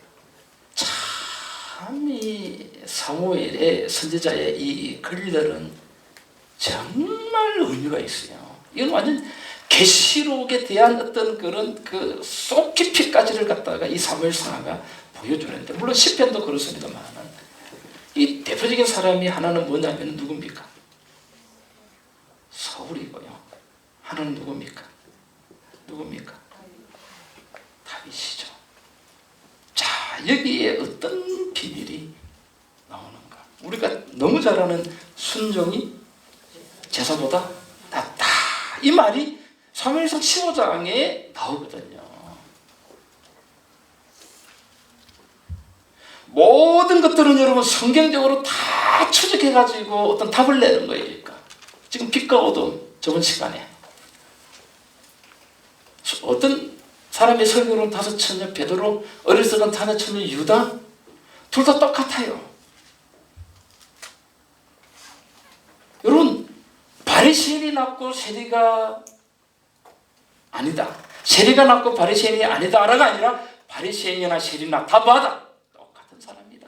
참 이 사무엘의 선지자의 이 글들은 정말 의미가 있어요. 이건 완전 계시록에 대한 어떤 그런 그 속 깊이까지를 갖다가 이 사무엘상하가 보여주는데, 물론 시편도 그렇습니다만 이 대표적인 사람이 하나는 뭐냐면 누굽니까? 사울이고요. 하나는 누굽니까? 다윗이죠. 자, 여기에 어떤 비밀이 나오는가? 우리가 너무 잘 아는 순종이 제사보다 낫다, 이 말이 사무엘상 15장에 나오거든요. 모든 것들은 여러분 성경적으로 다 추적해가지고 어떤 답을 내는 거예요. 지금 빛과 어둠, 저번 시간에 어떤 사람의 설교는 5처녀 베드로, 어렸을 때는 5처녀 유다, 둘 다 똑같아요. 여러분, 바리새인이 낳고 세리가 아니다, 세리가 낳고 바리새인이 아니다라가 아니라 바리새인이나 세리나 다 받아 똑같은 사람이다.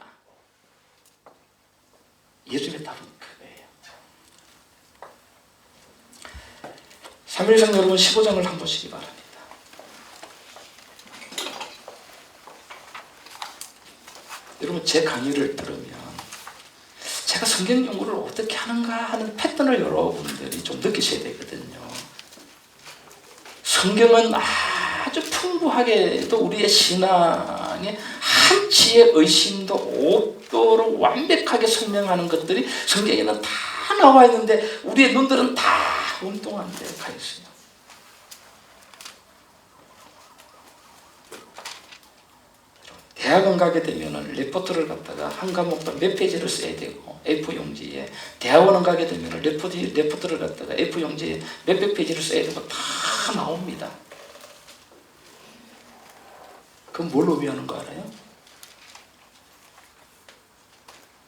예수님의 답은 그거예요. 사무엘상 여러분 15장을 한번 보시기 바랍니다. 여러분, 제 강의를 들으면 제가 성경 연구를 어떻게 하는가 하는 패턴을 여러분들이 좀 느끼셔야 되거든요. 성경은 아주 풍부하게도 우리의 신앙에 한치의 의심도 없도록 완벽하게 설명하는 것들이 성경에는 다 나와 있는데 우리의 눈들은 다 엉뚱한 데 가 있어요. 대학원 가게 되면 레포트를 갖다가 한 과목당 몇 페이지를 써야 되고, A4 용지에, 대학원은 가게 되면 레포트를 갖다가 A4 용지에 몇백 페이지를 써야 되고 다 나옵니다. 그건 뭘 의미하는 거 알아요?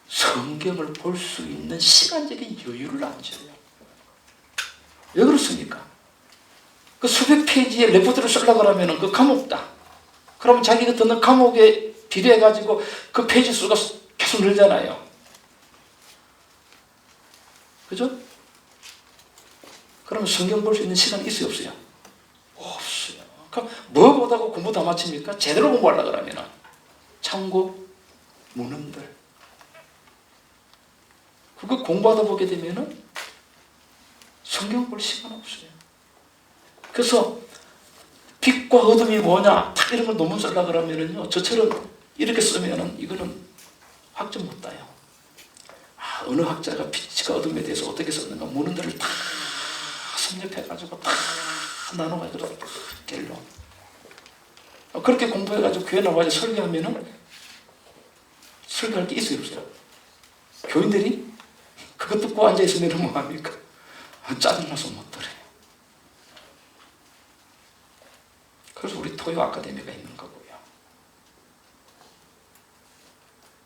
성경을 볼 수 있는 시간적인 여유를 안 줘요. 왜 그렇습니까? 그 수백 페이지의 레포트를 쓰려고 하면 그 과목다. 그러면 자기가 듣는 과목에 비례해가지고 그 페이지 수가 계속 늘잖아요. 그죠? 그러면 성경 볼 수 있는 시간이 있어요, 없어요? 없어요. 그럼 뭐 보다고 공부 다 마칩니까? 제대로 공부하려고 하면 참고 문헌들, 그거 공부하다 보게 되면은 성경 볼 시간 없어요. 그래서 빛과 어둠이 뭐냐, 딱 이런 걸 논문 쓰려고 그러면은요, 저처럼 이렇게 쓰면은 이거는 학점 못 따요. 어느 학자가 빛과 어둠에 대해서 어떻게 썼는가 묻는 데를 다 섭렵해가지고 다 나눠가지고 결론. 그렇게 공부해가지고 교회 나와서 설교하면은 설교할 게 있어요, 없어요? 교인들이 그거 듣고 앉아있으면 뭐합니까? 짜증나서 못 들어요. 그래서 우리 토요 아카데미가 있는 거고요.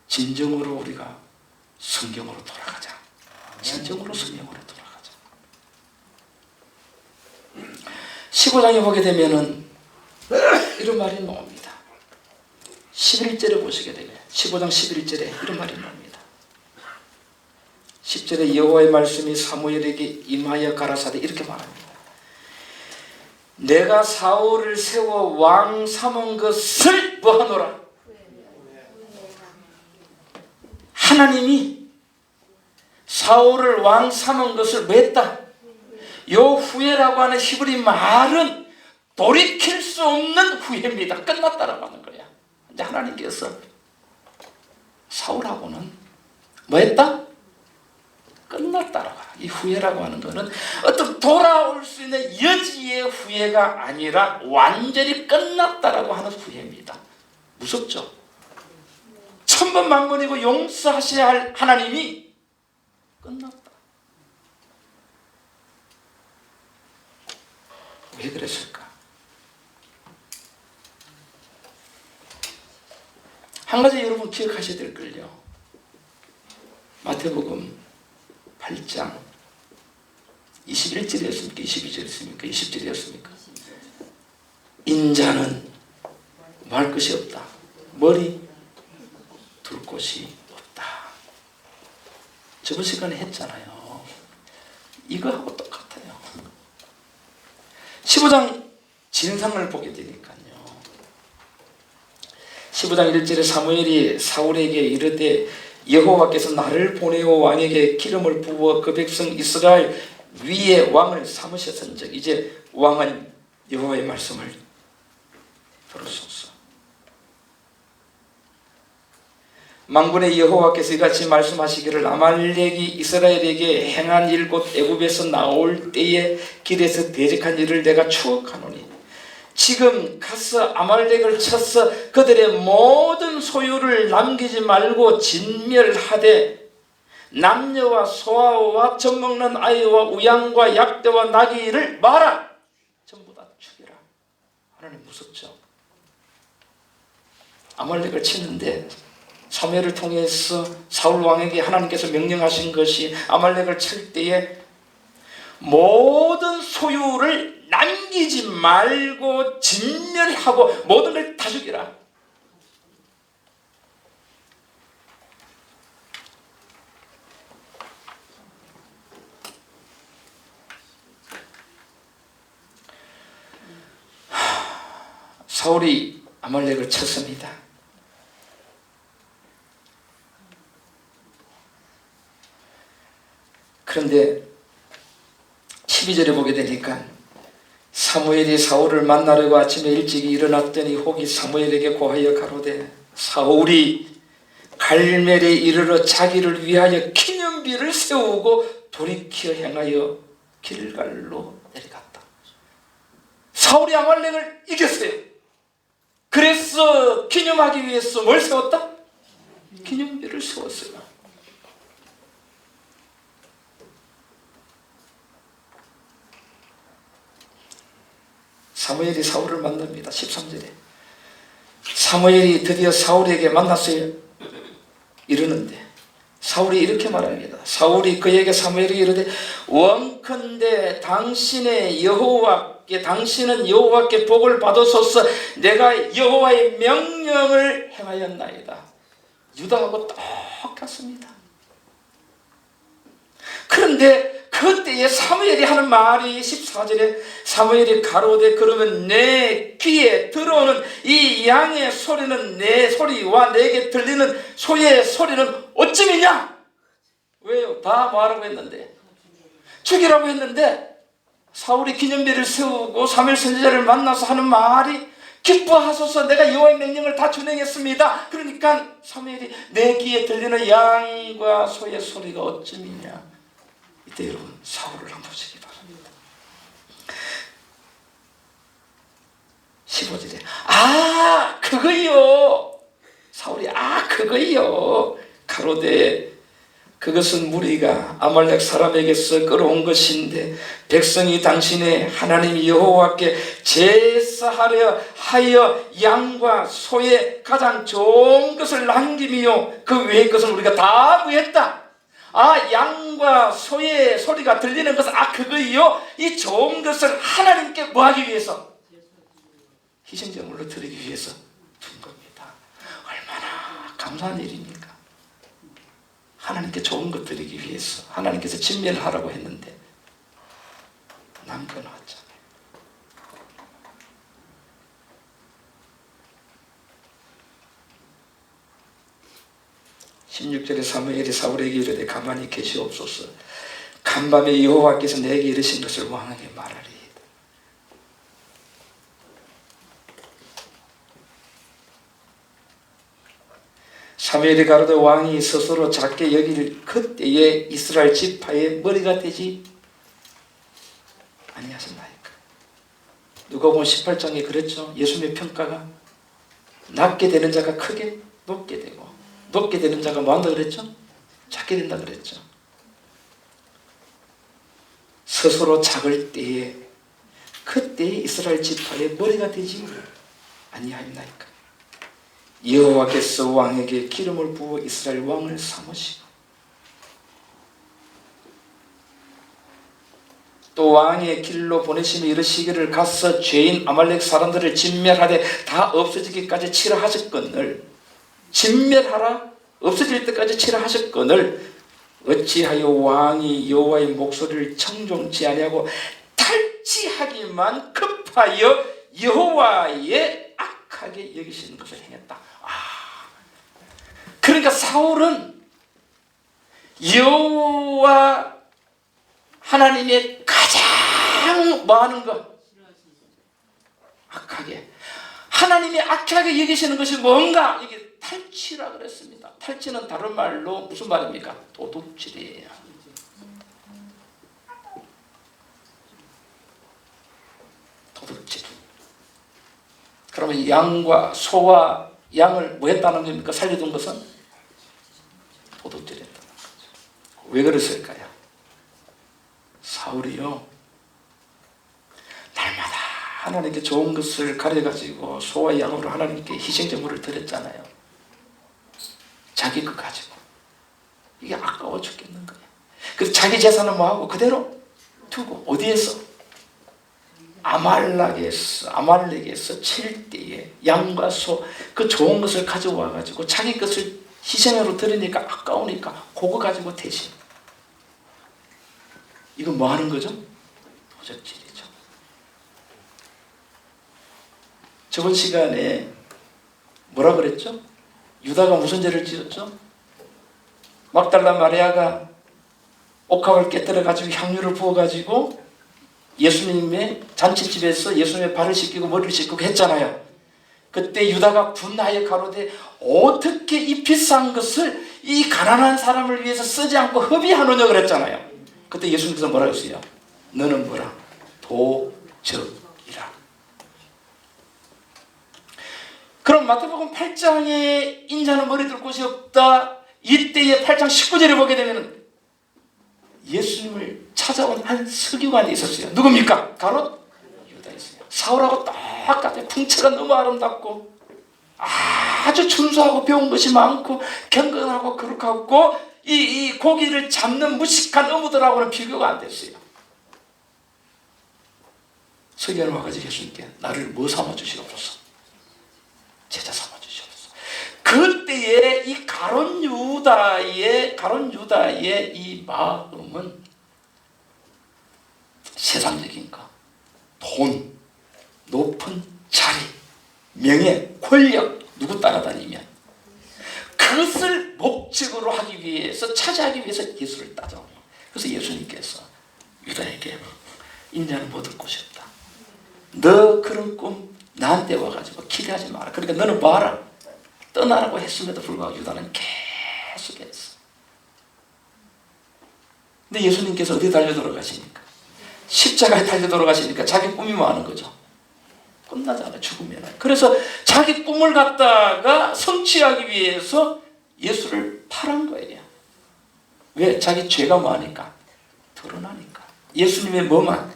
진정으로 우리가 성경으로 돌아가자. 진정으로 성경으로 돌아가자. 15장에 보게 되면은 이런 말이 나옵니다. 11절에 보시게 되면 15장 11절에 이런 말이 나옵니다. 10절에 여호와의 말씀이 사무엘에게 임하여 가라사대 이렇게 말합니다. 내가 사울을 세워 왕 삼은 것을 뭐하노라? 하나님이 사울을 왕 삼은 것을 뭐 했다? 요 후회라고 하는 히브리 말은 돌이킬 수 없는 후회입니다. 끝났다라고 하는 거야. 이제 하나님께서 사울하고는 뭐 했다? 끝났다라고 하는. 이 후회라고 하는 것은 어떤 돌아올 수 있는 여지의 후회가 아니라 완전히 끝났다라고 하는 후회입니다. 무섭죠? 천번만번이고 용서하셔야 할 하나님이 끝났다. 왜 그랬을까? 한 가지 여러분 기억하셔야 될 걸요. 마태복음 8장 21절이었습니까? 22절이었습니까? 20절이었습니까? 인자는 뭐 할 것이 없다. 머리 둘 곳이 없다. 저번 시간에 했잖아요. 이거하고 똑같아요. 15장 진상을 보게 되니까요. 15장 1절에 사무엘이 사울에게 이르되 여호와께서 나를 보내어 왕에게 기름을 부어 그 백성 이스라엘 위에 왕을 삼으셨은즉 이제 왕은 여호와의 말씀을 들으소서. 만군의 여호와께서 이같이 말씀하시기를 아말렉이 이스라엘에게 행한 일 곧 애굽에서 나올 때에 길에서 대적한 일을 내가 추억하노니 지금 가서 아말렉을 쳐서 그들의 모든 소유를 남기지 말고 진멸하되 남녀와 소아와 젖먹는 아이와 우양과 약대와 나귀를 마라. 전부 다 죽이라. 하나님 무섭죠? 아말렉을 치는데 사무엘을 통해서 사울 왕에게 하나님께서 명령하신 것이 아말렉을 칠 때에 모든 소유를 남기지 말고 진멸하고 모든 걸 다 죽이라. 사울이 아말렉을 쳤습니다. 그런데 12절에 보게 되니까 사무엘이 사울을 만나려고 아침에 일찍 일어났더니 혹이 사무엘에게 고하여 가로되 사울이 갈멜에 이르러 자기를 위하여 기념비를 세우고 돌이켜 행하여 길갈로 내려갔다. 사울이 아말렉을 이겼어요. 그래서 기념하기 위해서 뭘 세웠다? 기념비를 세웠어요. 사무엘이 사울을 만납니다. 13절에 사무엘이 드디어 사울에게 만났어요. 이르는데 사울이 이렇게 말합니다. 사울이 그에게 사무엘이 이르되 원컨대 당신은 여호와께 복을 받으소서. 내가 여호와의 명령을 행하였나이다. 유다하고 똑같습니다. 그런데 그때에 사무엘이 하는 말이 14절에 사무엘이 가로되 그러면 내 귀에 들어오는 이 양의 소리는 내 소리와 내게 들리는 소의 소리는 어찌미냐? 왜요? 다 뭐하라고 했는데? 죽이라고 했는데 사울이 기념비를 세우고 사무엘 선지자를 만나서 하는 말이 기뻐하소서, 내가 여호와의 명령을 다 준행했습니다. 그러니까 사무엘이 내 귀에 들리는 양과 소의 소리가 어쯤이냐. 이때 여러분 사울을 한번 보시기 바랍니다. 15절에 그거요. 사울이 그거요. 가로되 그것은 무리가 아말렉 사람에게서 끌어온 것인데 백성이 당신의 하나님 여호와께 제사하려 하여 양과 소의 가장 좋은 것을 남김이요 그 외의 것은 우리가 다 구했다. 양과 소의 소리가 들리는 것은 그거요. 이 좋은 것을 하나님께 뭐 하기 위해서? 희생제물로 드리기 위해서 준 겁니다. 얼마나 감사한 일입니까? 하나님께 좋은 것 드리기 위해서 하나님께서 진멸하라고 했는데 남겨놨잖아요. 16절에 사무엘이 사울에게 이르되 가만히 계시옵소서. 간밤에 여호와께서 내게 이르신 것을 왕에게 말하리. 사무엘이 가로되 왕이 스스로 작게 여길 그때에 이스라엘 지파의 머리가 되지 아니하셨나이까. 누가복음 18장에 그랬죠. 예수님의 평가가 낮게 되는 자가 크게 높게 되고 높게 되는 자가 뭐 한다 그랬죠? 작게 된다 그랬죠. 스스로 작을 때에 그때에 이스라엘 지파의 머리가 되지 아니하였나이까. 여호와께서 왕에게 기름을 부어 이스라엘 왕을 삼으시고 또 왕의 길로 보내시며 이르시기를 가서 죄인 아말렉 사람들을 진멸하되 다 없어지기까지 치라 하셨거늘 진멸하라 없어질 때까지 치라 하셨거늘 어찌하여 왕이 여호와의 목소리를 청종치 아니하고 탈취하기만 급하여 여호와의 악하게 여기시는 것을 행했다. 그러니까 사울은 여호와 하나님의 가장 뭐하는 것? 악하게. 하나님이 악하게 여기시는 것이 뭔가? 이게 탈취라 그랬습니다. 탈취는 다른 말로 무슨 말입니까? 도둑질이에요. 도둑질. 그러면 양과 소와 양을 뭐 했다는 겁니까? 살려둔 것은 도둑질했다는 거죠. 왜 그랬을까요? 사울이요 날마다 하나님께 좋은 것을 가려가지고 소와 양으로 하나님께 희생제물을 드렸잖아요. 자기 것 가지고 이게 아까워 죽겠는 거예요. 그래서 자기 재산은 뭐하고 그대로 두고 어디에서? 아말렉에서 칠 때에 양과 소 그 좋은 것을 가져와 가지고 자기 것을 희생으로 드리니까 아까우니까 그거 가지고 대신 이건 뭐 하는 거죠? 도적질이죠. 저번 시간에 뭐라 그랬죠? 유다가 무슨 죄를 지었죠? 막달라 마리아가 옥합을 깨뜨려 가지고 향유를 부어 가지고 예수님의 잔치집에서 예수님의 발을 씻기고 머리를 씻기고 했잖아요. 그때 유다가 분하여 가로되 어떻게 이 비싼 것을 이 가난한 사람을 위해서 쓰지 않고 허비하느냐 그랬잖아요. 그때 예수님께서 뭐라고 했어요? 너는 뭐라? 도적이라. 그럼 마태복음 8장에 인자는 머리 둘 곳이 없다. 이때의 8장 19절에 보게 되면 예수님을 찾아온 한 서기관이 있었어요. 누굽니까? 바로 유다였어요. 사울하고 똑같아요. 풍채가 너무 아름답고 아주 준수하고 배운 것이 많고 경건하고 거룩하고 이 고기를 잡는 무식한 어부들하고는 비교가 안 됐어요. 서기관이 와가지고 예수님께 나를 뭐 삼아주시옵소서? 제자 삼아주시옵소서. 그때의 이 가론 유다의 이 마음은 세상적인 것, 돈, 높은 자리, 명예, 권력, 누구 따라다니면 그것을 목적으로 하기 위해서 차지하기 위해서 예수를 따져요. 그래서 예수님께서 유다에게 인자는 못 얻을 곳이 없다. 너 그런 꿈 나한테 와가지고 기대하지 마라. 그러니까 너는 봐라. 떠나라고 했음에도 불구하고 유다는 계속했어. 근데 예수님께서 어디 달려 돌아가시니까? 십자가에 달려 돌아가시니까 자기 꿈이 많은 거죠. 끝나잖아요. 죽으면. 그래서 자기 꿈을 갖다가 성취하기 위해서 예수를 팔은 거예요. 왜? 자기 죄가 많으니까. 드러나니까. 예수님의 뭐만?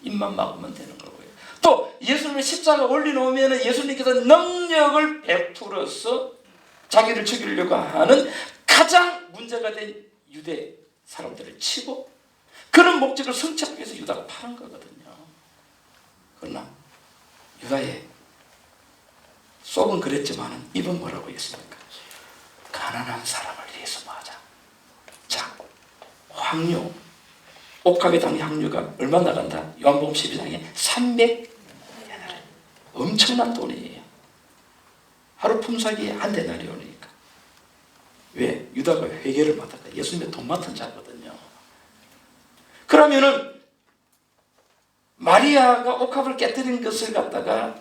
입만 막으면 되는 거고요. 또 예수님의 십자가 올려놓으면 예수님께서 능력을 베풀어서 자기를 죽이려고 하는 가장 문제가 된 유대 사람들을 치고 그런 목적을 성취하기 위해서 유다가 파는 거거든요. 그러나 유다의 속은 그랬지만 입은 뭐라고 했습니까? 가난한 사람을 위해서 맞아. 자, 황료, 옥합의 당의 향료가 얼마 나간다? 요한복음 12장에 300 데나리. 엄청난 돈이에요. 하루 품삯이 한 데나리오니까. 왜? 유다가 회개를 맡았다. 예수님의 돈 맡은 자거든요. 그러면은 마리아가 옥합을 깨뜨린 것을 갖다가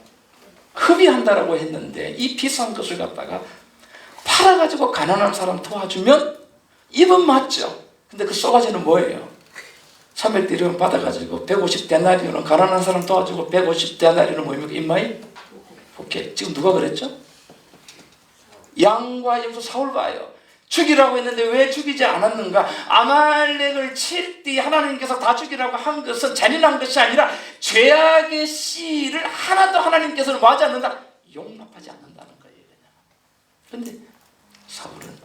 흡의한다라고 했는데 이 비싼 것을 갖다가 팔아가지고 가난한 사람 도와주면 입은 맞죠. 근데 그 쏘가지는 뭐예요? 300데나리온 받아가지고 150데나리온은 가난한 사람 도와주고 150데나리온은 뭐입니까? 입마이? 오케이. 지금 누가 그랬죠? 양과 염소 사울 봐요. 죽이라고 했는데 왜 죽이지 않았는가? 아말렉을 칠 때 하나님께서 다 죽이라고 한 것은 잔인한 것이 아니라 죄악의 씨를 하나도 하나님께서는 뭐하지 않는다? 용납하지 않는다는 거예요. 그런데 사울은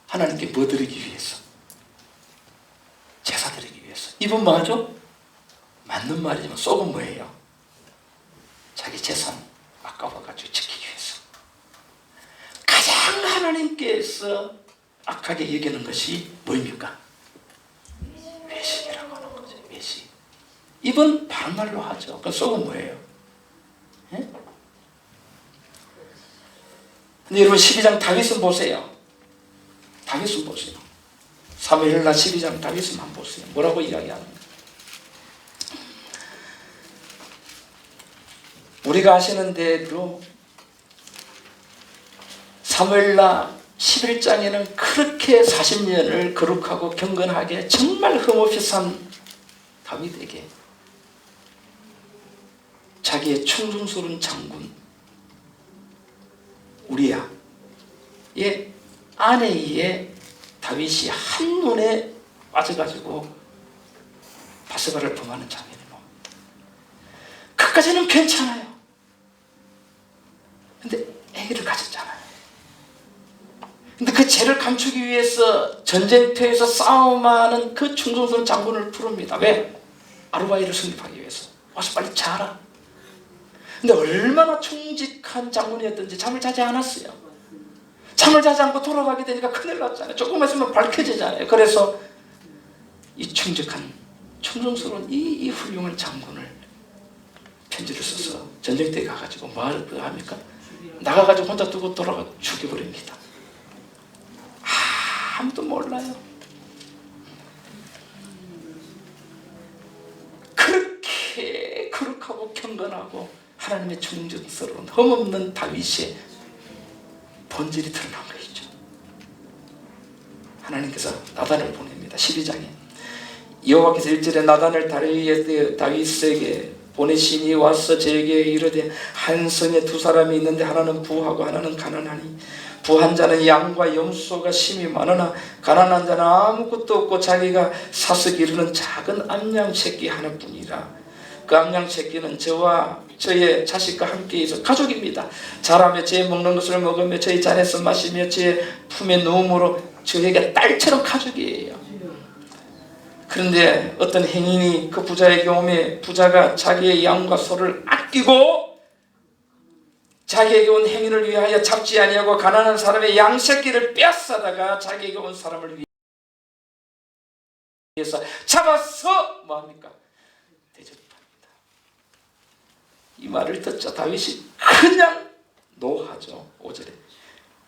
하나님께 뭐 드리기 위해서? 제사 드리기 위해서. 이분 뭐하죠? 맞는 말이지만 속은 뭐예요? 자기 재산 아까워가지고 지키기 위해서. 가장 하나님께서 악하게 여기는 것이 뭐입니까? 외식이라고 하는 거죠. 외식. 입은 바른 말로 하죠. 그 속은 뭐예요? 예? 근데 여러분 12장 다윗은 보세요. 다윗은 보세요. 사무엘하 12장 다윗은 한번 보세요. 뭐라고 이야기하는가? 우리가 아시는 대로 사무엘하 11장에는 그렇게 40년을 거룩하고 경건하게 정말 흠없이 산 다윗에게 자기의 충성스러운 장군 우리야의 아내의 다윗이 한눈에 빠져가지고 바세바를 범하는 장면이 나옵니다. 그까지는 괜찮아요. 근데 아기를 가졌잖아요. 근데 그 죄를 감추기 위해서 전쟁터에서 싸움하는 그 충성스러운 장군을 부릅니다. 왜? 아르바이를 성립하기 위해서. 와서 빨리 자라. 근데 얼마나 충직한 장군이었던지 잠을 자지 않았어요. 잠을 자지 않고 돌아가게 되니까 큰일 났잖아요. 조금만 있으면 밝혀지잖아요. 그래서 이 충직한 충성스러운 이 훌륭한 장군을 편지를 써서 전쟁터에 가가지고 뭐 합니까? 나가가지고 혼자 두고 돌아가 죽여버립니다. 아무도 몰라요. 그렇게 거룩하고 경건하고 하나님의 충성스러운 흠없는 다윗의 본질이 드러난 것이죠. 하나님께서 나단을 보냅니다. 12장에 여호와께서 1절에 나단을 다윗에게 보내시니 와서 제게 이르되 한 성에 두 사람이 있는데 하나는 부하고 하나는 가난하니 부한 자는 양과 염소가 심히 많으나 가난한 자는 아무것도 없고 자기가 사서 기르는 작은 암양 새끼 하나뿐이라. 그 암양 새끼는 저와 저의 자식과 함께 있어 가족입니다. 자라며 제 먹는 것을 먹으며 저희 잔에서 마시며 제 품에 누움으로 저에게 딸처럼 가족이에요. 그런데 어떤 행인이 그 부자에게 오매 부자가 자기의 양과 소를 아끼고 자기에게 온 행인을 위하여 잡지 아니하고 가난한 사람의 양 새끼를 빼앗아다가 자기에게 온 사람을 위해서 잡아서 뭐합니까? 대접합니다. 이 말을 듣자 다윗이 그냥 노하죠. 5절에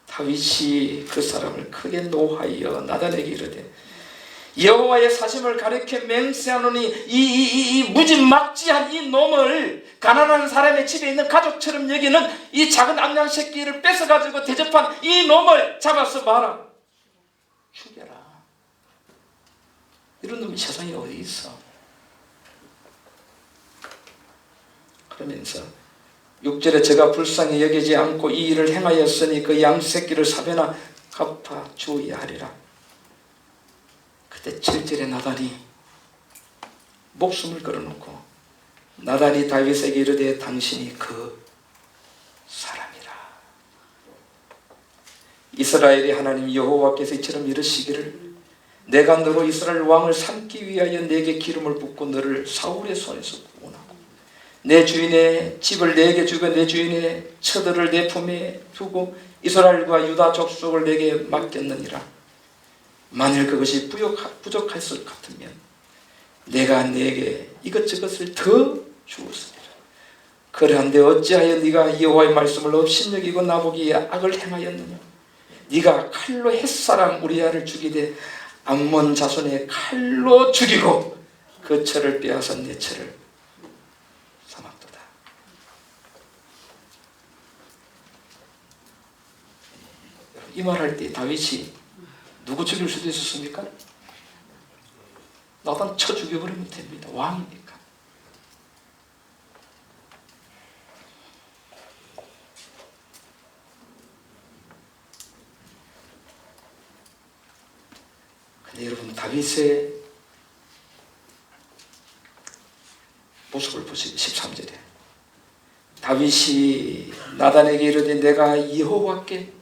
다윗이 그 사람을 크게 노하여 나단에게 이르되 여호와의 사심을 가리켜 맹세하노니 이 무지막지한 이 놈을 가난한 사람의 집에 있는 가족처럼 여기는 이 작은 앙양 새끼를 뺏어가지고 대접한 이 놈을 잡아서 마라, 죽여라. 이런 놈이 세상에 어디 있어? 그러면서 6절에 제가 불쌍히 여기지 않고 이 일을 행하였으니 그 양새끼를 사배나 갚아 주어야 하리라. 그때 7절에 나단이 목숨을 걸어놓고 나단이 다윗에게 이르되 당신이 그 사람이라. 이스라엘의 하나님 여호와께서 이처럼 이르시기를 내가 너로 이스라엘 왕을 삼기 위하여 내게 기름을 붓고 너를 사울의 손에서 구원하고 내 주인의 집을 내게 주고 내 주인의 처들을 내 품에 두고 이스라엘과 유다 족속을 내게 맡겼느니라. 만일 그것이 부족했을 것 같으면 내가 네게 이것저것을 더 주었으리라. 그러한데 어찌하여 네가 여호와의 말씀을 업신여기고 나보기에 악을 행하였느냐. 네가 칼로 햇사람 우리아를 죽이되 암몬 자손의 칼로 죽이고 그 철을 빼앗아 내 철을 삼았도다. 이 말할 때 다윗이 누구 죽일 수도 있었습니까? 나단 쳐 죽여버리면 됩니다. 왕이니까. 근데 여러분 다윗의 모습을 보시고 13절에 다윗이 나단에게 이르되 내가 여호와께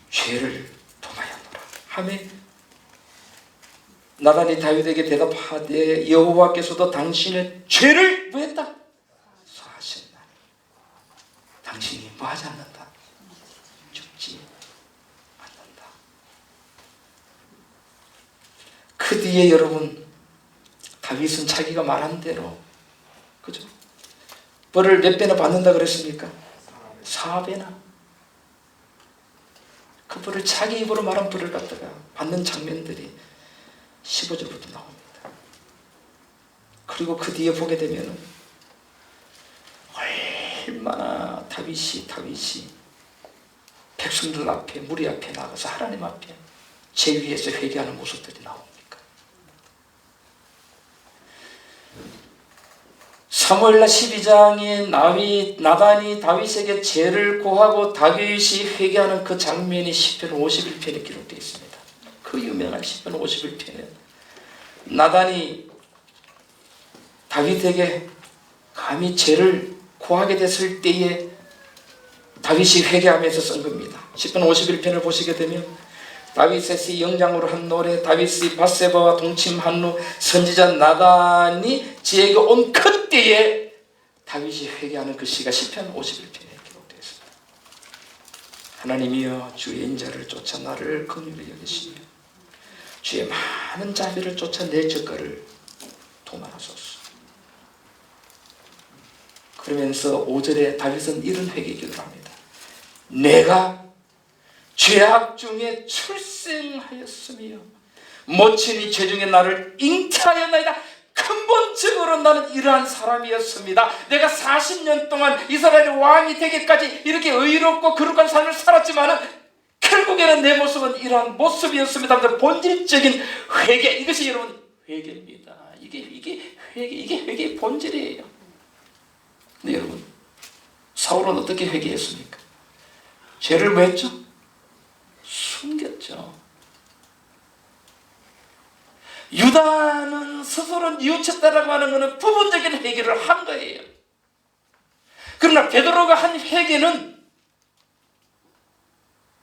죄를 범하였노라 하매 나단이 다윗에게 대답하되 여호와께서도 당신의 죄를 뭐했다? 사하셨나니 당신이 뭐하지 않는다? 죽지 않는다. 그 뒤에 여러분 다윗은 자기가 말한 대로 그죠? 벌을 몇 배나 받는다 그랬습니까? 4배나. 그 벌을 자기 입으로 말한 벌을 갖다가 받는 장면들이 15절부터 나옵니다. 그리고 그 뒤에 보게 되면 얼마나 다윗이 백성들 앞에 무리 앞에 나가서 하나님 앞에 제 위에서 회개하는 모습들이 나옵니까? 사무엘라 12장에 나단이 다윗에게 죄를 고하고 다윗이 회개하는 그 장면이 시편 51편에 기록되어 있습니다. 그 유명한 시편 51편에 나단이 다윗에게 감히 죄를 고하게 됐을 때에 다윗이 회개하면서 쓴 겁니다. 시편 51편을 보시게 되면 다윗의 영장으로 한 노래, 다윗이 밧세바와 동침한 후 선지자 나단이 지에게 온 그때에 다윗이 회개하는 그 시가 시편 51편에 기록되어 있습니다. 하나님이여 주의 인자를 쫓아 나를 긍휼히 여기시며 주의 많은 자비를 쫓아 내 젓가를 도말하소서. 그러면서 5절에 다윗은 이런 회개 기도를 합니다. 내가 죄악 중에 출생하였으며 모친이 죄 중에 나를 잉태하였나이다. 근본적으로 나는 이러한 사람이었습니다. 내가 40년 동안 이스라엘의 왕이 되기까지 이렇게 의롭고 거룩한 삶을 살았지만은 결국에는 내 모습은 이러한 모습이었습니다. 본질적인 회개, 이것이 여러분 회개입니다. 이게 회개의 본질이에요. 근데 여러분 사울은 어떻게 회개했습니까? 죄를 뭐 했죠? 숨겼죠. 유다는 스스로 뉘우쳤다라고 하는 것은 부분적인 회개를 한 거예요. 그러나 베드로가 한 회개는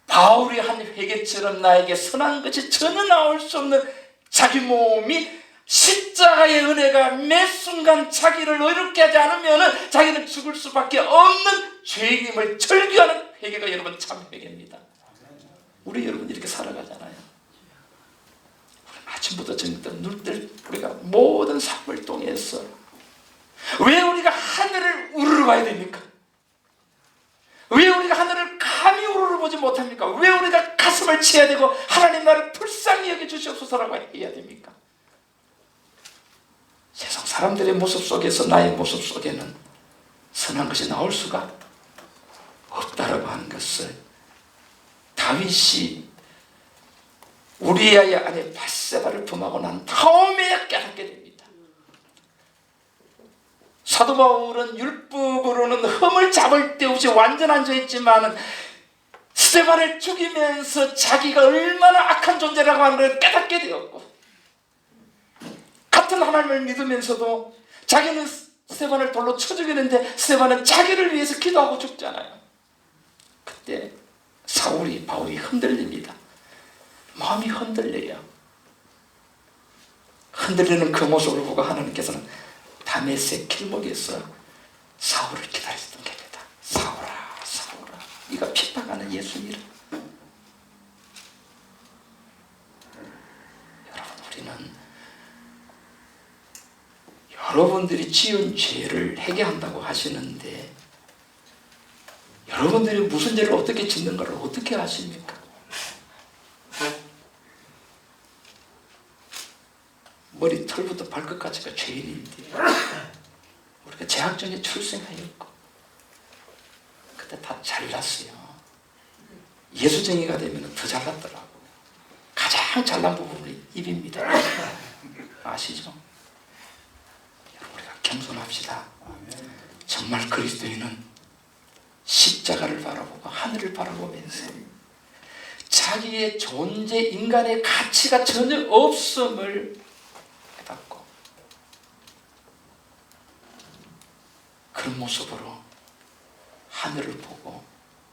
바울이 한 회개처럼 나에게 선한 것이 전혀 나올 수 없는 자기 몸이 십자가의 은혜가 매 순간 자기를 의롭게 하지 않으면 자기는 죽을 수밖에 없는 죄인임을 절규하는 회개가 여러분 참 회개입니다. 우리 여러분 이렇게 살아가잖아요. 아침부터 저녁부터 눈뜰 우리가 모든 삶을 통해서 왜 우리가 하늘을 우르르 봐야 됩니까? 왜 우리가 하늘을 감히 우르르 보지 못합니까? 왜 우리가 가슴을 치야 되고 하나님 나를 불쌍히 여겨주시고 주시옵소서라고 해야 됩니까? 세상 사람들의 모습 속에서 나의 모습 속에는 선한 것이 나올 수가 없다라고 하는 것을 다윗이 우리아의 아내 밧세바를 범하고 난 다음에 깨닫게 됩니다. 사도 바울은 율법으로는 흠을 잡을 데 없이 완전한 자였지만 스데반을 죽이면서 자기가 얼마나 악한 존재라고 하는 걸 깨닫게 되었고, 같은 하나님을 믿으면서도 자기는 스데반을 돌로 쳐 죽이는데 스데반은 자기를 위해서 기도하고 죽잖아요. 그때 바울이 흔들립니다. 마음이 흔들려요. 흔들리는 그 모습을 보고 하나님께서는 다메섹 길목에서 사울을 기다리셨던 겁니다. 사울아, 사울아, 네가 핍박하는 예수님을. 여러분, 우리는 여러분들이 지은 죄를 회개한다고 하시는데 여러분들이 무슨 죄를 어떻게 짓는가를 어떻게 아십니까? 머리털부터 발끝까지가 죄인인데 우리가 제학전에 출생하였고 그때 다 잘났어요. 예수쟁이가 되면 더 잘났더라고. 가장 잘난 부분이 입입니다. 아시죠? 여러분, 우리가 겸손합시다. 정말 그리스도인은 십자가를 바라보고 하늘을 바라보면서 자기의 존재, 인간의 가치가 전혀 없음을 깨닫고 그런 모습으로 하늘을 보고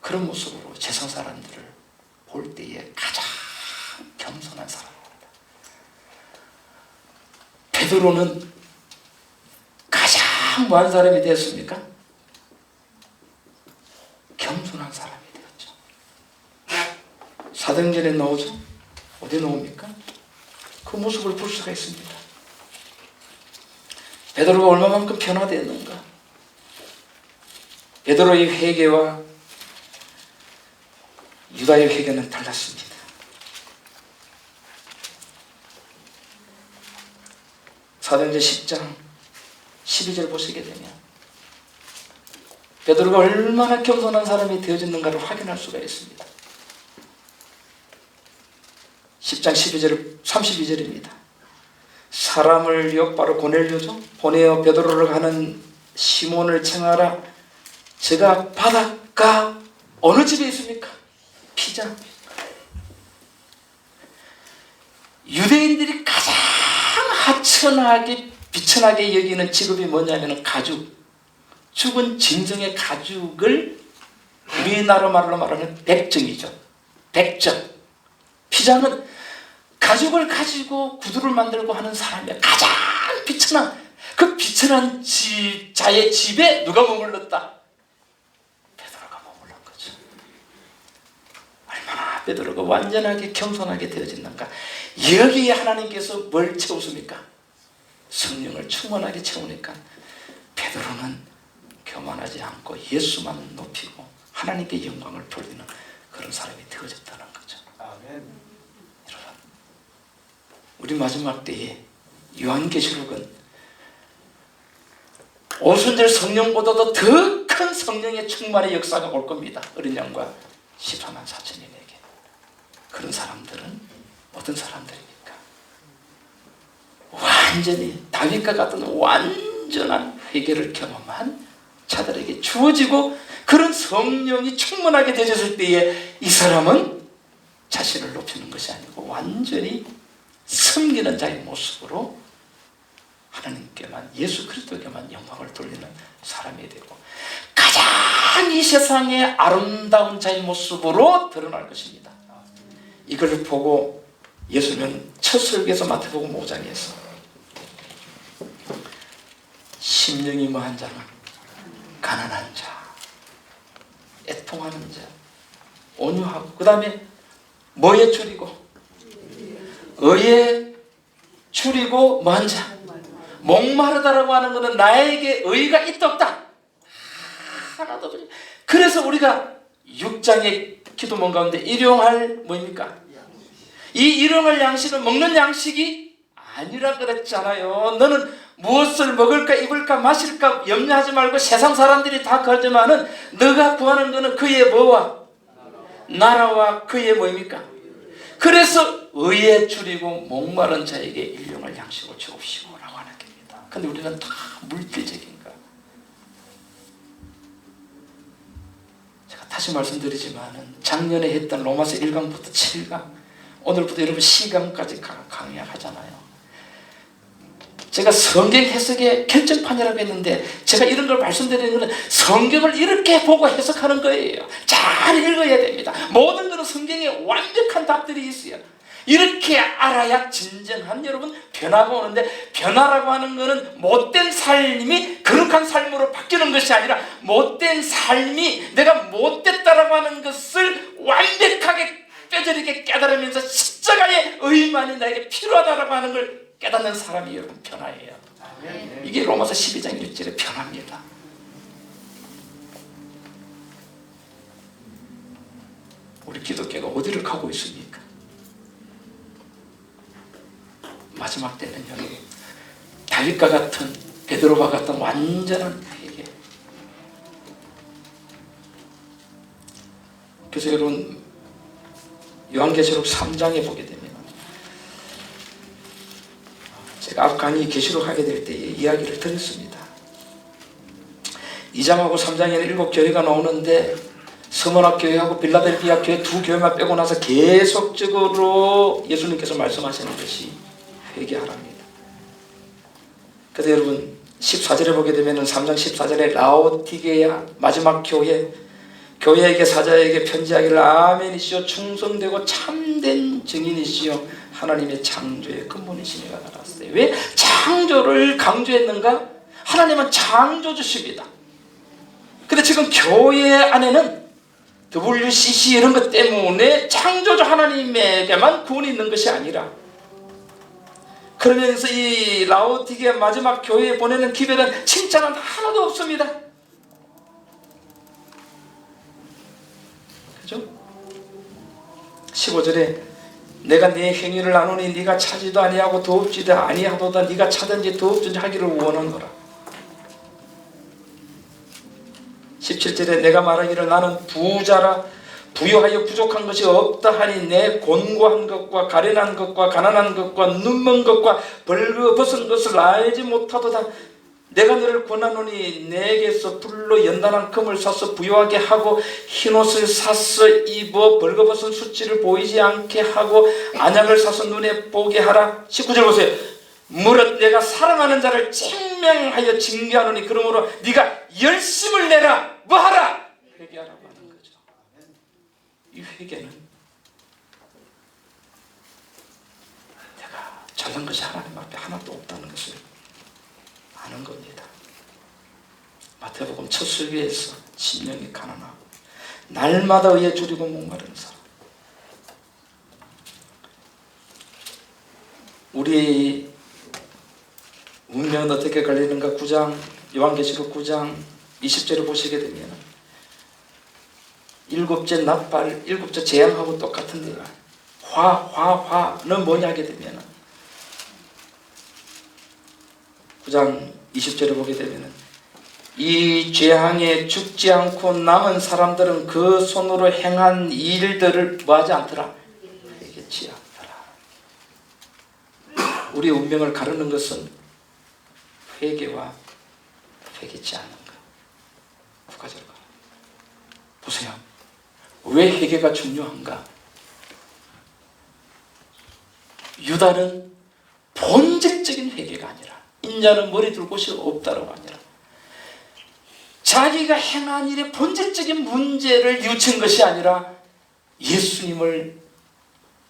그런 모습으로 세상 사람들을 볼 때에 가장 겸손한 사람입니다. 베드로는 가장 뭐한 사람이 되었습니까? 겸손한 사람이 되었죠. 사도행전에 나오죠? 어디 나옵니까? 그 모습을 볼 수가 있습니다. 베드로가 얼마만큼 변화되었는가? 베드로의 회개와 유다의 회개는 달랐습니다. 사도행전 10장 12절 보시게 되면 베드로가 얼마나 겸손한 사람이 되어졌는가를 확인할 수가 있습니다. 10장 32절입니다. 사람을 엿바로 고넬료죠. 보내어 베드로를 가는 시몬을 청하라. 제가 바닷가 어느 집에 있습니까? 피자. 유대인들이 가장 하천하게 비천하게 여기는 직업이 뭐냐면 가죽. 죽은 짐승의 가죽을 우리나라 말로 말하면 백정이죠. 백정. 피자는 가죽을 가지고 구두를 만들고 하는 사람이 가장 비천한, 그 비천한 자의 집에 누가 머물렀다? 베드로가 머물른 거죠. 얼마나 베드로가 완전하게 겸손하게 되어졌는가. 여기에 하나님께서 뭘 채우십니까? 성령을 충만하게 채우니까 베드로는 교만하지 않고 예수만 높이고 하나님께 영광을 돌리는 그런 사람이 되어졌다는 거죠. 아멘. 여러분, 우리 마지막 때에 요한계시록은 오순절 성령보다도 더 큰 성령의 충만의 역사가 올 겁니다. 어린 양과 14만 4천인에게. 그런 사람들은 어떤 사람들입니까? 완전히 다윗과 같은 완전한 회개를 경험한 자들에게 주어지고 그런 성령이 충만하게 되었을 때에 이 사람은 자신을 높이는 것이 아니고 완전히 섬기는 자의 모습으로 하나님께만, 예수 그리스도에게만 영광을 돌리는 사람이 되고 가장 이 세상의 아름다운 자의 모습으로 드러날 것입니다. 이걸 보고 예수는 첫 설교에서 마태복음 5장에서 심령이 뭐한 자는 가난한 자, 애통하는 자, 온유하고, 그 다음에 뭐에 줄이고? 의에 줄이고 뭐한 자, 목마르다라고 하는 것은 나에게 의가 있다 없다? 하나도 없죠. 그래서 우리가 6장의 기도문 가운데 일용할 뭐입니까? 이 일용할 양식은 먹는 양식이 아니라 그랬잖아요. 너는 무엇을 먹을까 입을까 마실까 염려하지 말고 세상 사람들이 다 그러지만은 너가 구하는 것은 그의 뭐와 나라와 그의 뭐입니까? 그래서 의에 줄이고 목마른 자에게 일용할 양식을 주옵시고 라고 하는 겁니다. 근데 우리는 다 물질적인 거. 제가 다시 말씀드리지만은 작년에 했던 로마서 1강부터 7강, 오늘부터 여러분 시강까지 강의하잖아요. 제가 성경 해석의 결정판이라고 했는데 제가 이런 걸 말씀드리는 것은 성경을 이렇게 보고 해석하는 거예요. 잘 읽어야 됩니다. 모든 것은 성경에 완벽한 답들이 있어요. 이렇게 알아야 진정한 여러분 변화가 오는데, 변화라고 하는 것은 못된 삶이 거룩한 삶으로 바뀌는 것이 아니라 못된 삶이 내가 못됐다라고 하는 것을 완벽하게 뼈저리게 깨달으면서 십자가의 의만이 나에게 필요하다라고 하는 걸 깨닫는 사람이 여러분 변화예요. 이게 로마서 12장 1절의 변화입니다. 우리 기독교가 어디를 가고 있습니까? 마지막 때는 여러분 다윗과 같은, 베드로와 같은 완전한 회개. 그래서 여러분 요한계시록 3장에 보게 되면, 제가 앞간이 계시록 하게 될 때 이야기를 드렸습니다. 2장하고 3장에는 7교회가 나오는데 스무나 교회하고 빌라델비아 교회 두 교회만 빼고 나서 계속적으로 예수님께서 말씀하시는 것이 회개하랍니다. 그래서 여러분 14절에 보게 되면 3장 14절에 라오디게야 마지막 교회에게 사자에게 편지하기를 아멘이시오 충성되고 참된 증인이시오 하나님의 창조의 근본이시니가 나왔어요. 왜 창조를 강조했는가? 하나님은 창조주십니다. 근데 지금 교회 안에는 WCC 이런 것 때문에 창조주 하나님에게만 구원이 있는 것이 아니라, 그러면서 이 라오디게아 마지막 교회에 보내는 기별은 칭찬은 하나도 없습니다. 그죠? 15절에 내가 네 행위를 아노니 네가 차지도 아니하고 도읍지도 아니하도다 네가 차든지 도읍든지 하기를 원하노라. 17절에 내가 말하기를 나는 부자라 부유하여 부족한 것이 없다 하니 내 곤고한 것과 가련한 것과 가난한 것과 눈먼 것과 벌거벗은 것을 알지 못하도다. 내가 너를 권하노니 내게서 불로 연단한 금을 사서 부유하게 하고 흰옷을 사서 입어 벌거벗은 수치를 보이지 않게 하고 안약을 사서 눈에 보게 하라. 19절 보세요. 무릇 내가 사랑하는 자를 책명하여 징계하노니 그러므로 네가 열심을 내라. 뭐하라? 회개하라고 하는 거죠. 이 회개는 내가 잘난 것이 하나님 앞에 하나도 없다는 것을 아는 겁니다. 마태복음 첫 설교에서 심령이 가난하고 날마다 의에 줄이고 목마른 사람. 우리 운명은 어떻게 갈리는가? 9장 요한계시록 9장 20절을 보시게 되면 일곱째 낫발, 일곱째 재앙하고 똑같은데요. 화는 뭐냐 하게 되면 9장 20절을 보게 되면 이 재앙에 죽지 않고 남은 사람들은 그 손으로 행한 일들을 뭐하지 않더라? 회개치 않더라. 우리 운명을 가르는 것은 회개와 회개치 않는 것. 두 가지로 가요. 보세요. 왜 회개가 중요한가? 유다는 본질적인 회개가 아니라, 인자는 머리 둘 곳이 없다라고 아니라 자기가 행한 일의 본질적인 문제를 뉘우친 것이 아니라 예수님을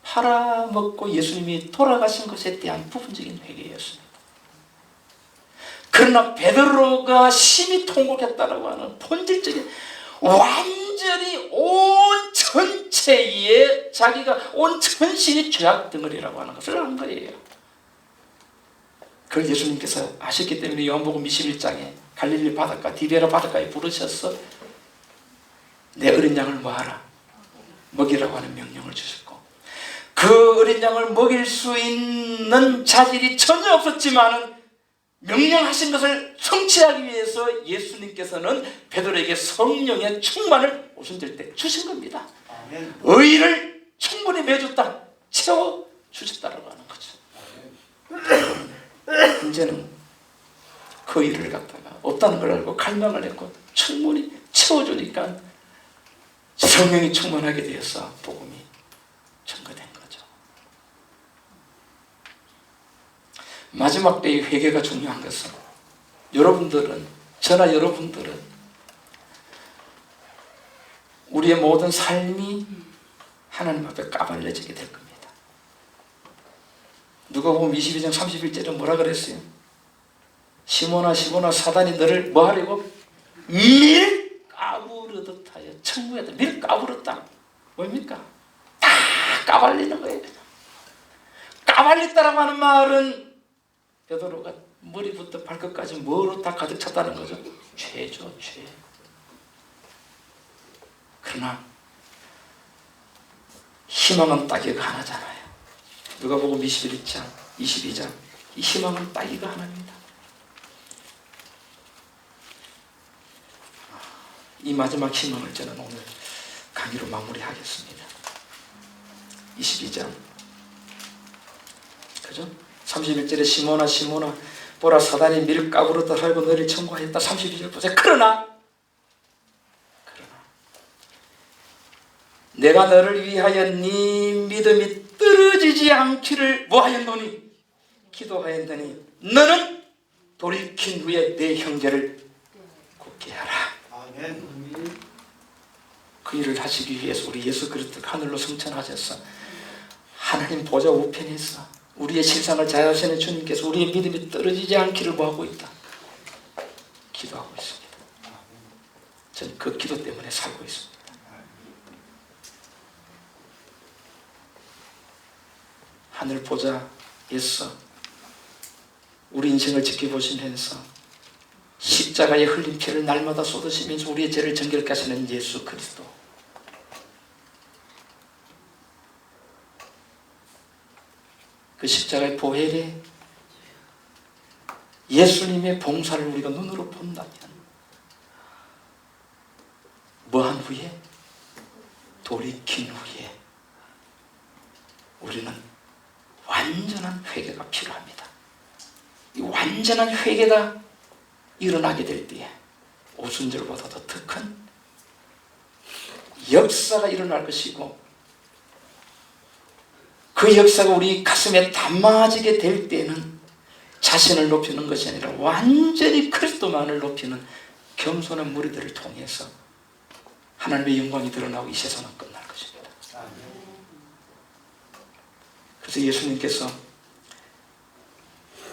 팔아먹고 예수님이 돌아가신 것에 대한 부분적인 회개였습니다. 그러나 베드로가 심히 통곡했다라고 하는 본질적인, 완전히 온 전체에 자기가 온 전신이 죄악 덩어리라고 하는 것을 한 거예요. 그걸 예수님께서 아셨기 때문에 요한복음 21장에 갈릴리 바닷가 디베라 바닷가에 부르셔서 내 어린 양을 뭐하라? 먹이라고 하는 명령을 주셨고, 그 어린 양을 먹일 수 있는 자질이 전혀 없었지만은 명령하신 것을 성취하기 위해서 예수님께서는 베드로에게 성령의 충만을 오순절 때 주신 겁니다. 의를 충분히 매줬다, 채워주셨다라고 하는 거죠. 이제는 그 일을 갖다가 없다는 걸 알고 갈망을 했고 충분히 채워주니까 성령이 충만하게 되어서 복음이 전거된 거죠. 마지막 때의 회개가 중요한 것은 여러분들은, 저나 여러분들은 우리의 모든 삶이 하나님 앞에 까발려지게 될 겁니다. 누가복음 22장 31절에 뭐라 그랬어요? 시몬아 시몬아 사단이 너를 뭐 하려고? 밀 까부르듯 하여 천국에다 밀 까부르다. 뭡니까? 다 까발리는 거예요. 까발렸다라고 하는 말은 베드로가 머리부터 발끝까지 뭐로 다 가득 찼다는 거죠? 죄죠, 죄. 그러나 희망은 따기가 하나잖아요. 누가복음 21장, 22장 이 희망은 따기가 하나입니다. 이 마지막 희망을 저는 오늘 강의로 마무리하겠습니다. 22장 그죠? 31절에 시몬아 시몬아 보라 사단이 밀 까부르다 하고 너를 청구하였다. 32절 보세요. 그러나 내가 너를 위하여 네 믿음이 떨어지지 않기를 뭐하였노니? 기도하였더니 너는 돌이킨 후에 내 형제를 굳게 하라. 아멘. 그 일을 하시기 위해서 우리 예수 그리스도를 하늘로 승천하셔서 하나님 보좌 우편에서 우리의 실상을 잘 아시는 주님께서 우리의 믿음이 떨어지지 않기를 뭐하고 있다? 기도하고 있습니다. 저는 그 기도 때문에 살고 있습니다. 하늘 보좌에서 우리 인생을 지켜보시면서 십자가에 흘린 피를 날마다 쏟으시면서 우리의 죄를 정결케 하시는 예수 그리스도, 그 십자가의 보혈에 예수님의 봉사를 우리가 눈으로 본다면 뭐한 후에? 돌이킨 후에 우리는 완전한 회개가 필요합니다. 이 완전한 회개가 일어나게 될 때에 오순절보다도 더 큰 역사가 일어날 것이고, 그 역사가 우리 가슴에 담아지게 될 때는 자신을 높이는 것이 아니라 완전히 그리스도만을 높이는 겸손한 무리들을 통해서 하나님의 영광이 드러나고 이 세상은 끝날 것입니다. 그래서 예수님께서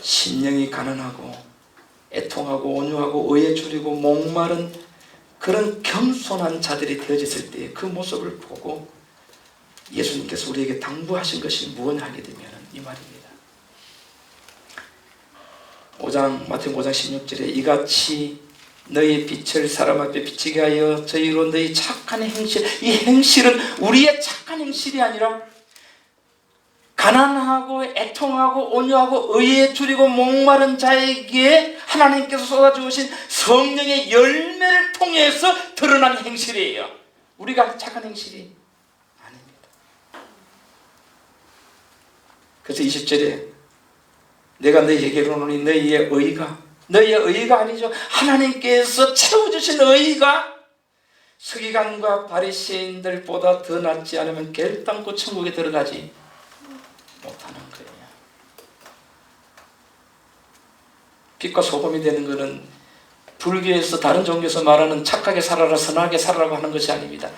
심령이 가난하고 애통하고 온유하고 의에 줄이고 목마른 그런 겸손한 자들이 되어졌을 때 그 모습을 보고 예수님께서 우리에게 당부하신 것이 무엇냐 하게 되면 이 말입니다. 마태복음 5장 16절에 이같이 너희 빛을 사람 앞에 비치게 하여 저희로 너희 착한 행실, 이 행실은 우리의 착한 행실이 아니라 가난하고 애통하고 온유하고 의에 줄이고 목마른 자에게 하나님께서 쏟아주신 성령의 열매를 통해서 드러난 행실이에요. 우리가 착한 행실이 아닙니다. 그래서 20절에 내가 너희에게 이르노니 너희의 의가 아니죠. 하나님께서 채워주신 의가 서기관과 바리새인들보다 더 낫지 않으면 결단코 천국에 들어가지 못하는 거예요. 빛과 소금이 되는 것은 불교에서 다른 종교에서 말하는 착하게 살아라 선하게 살아라고 하는 것이 아닙니다.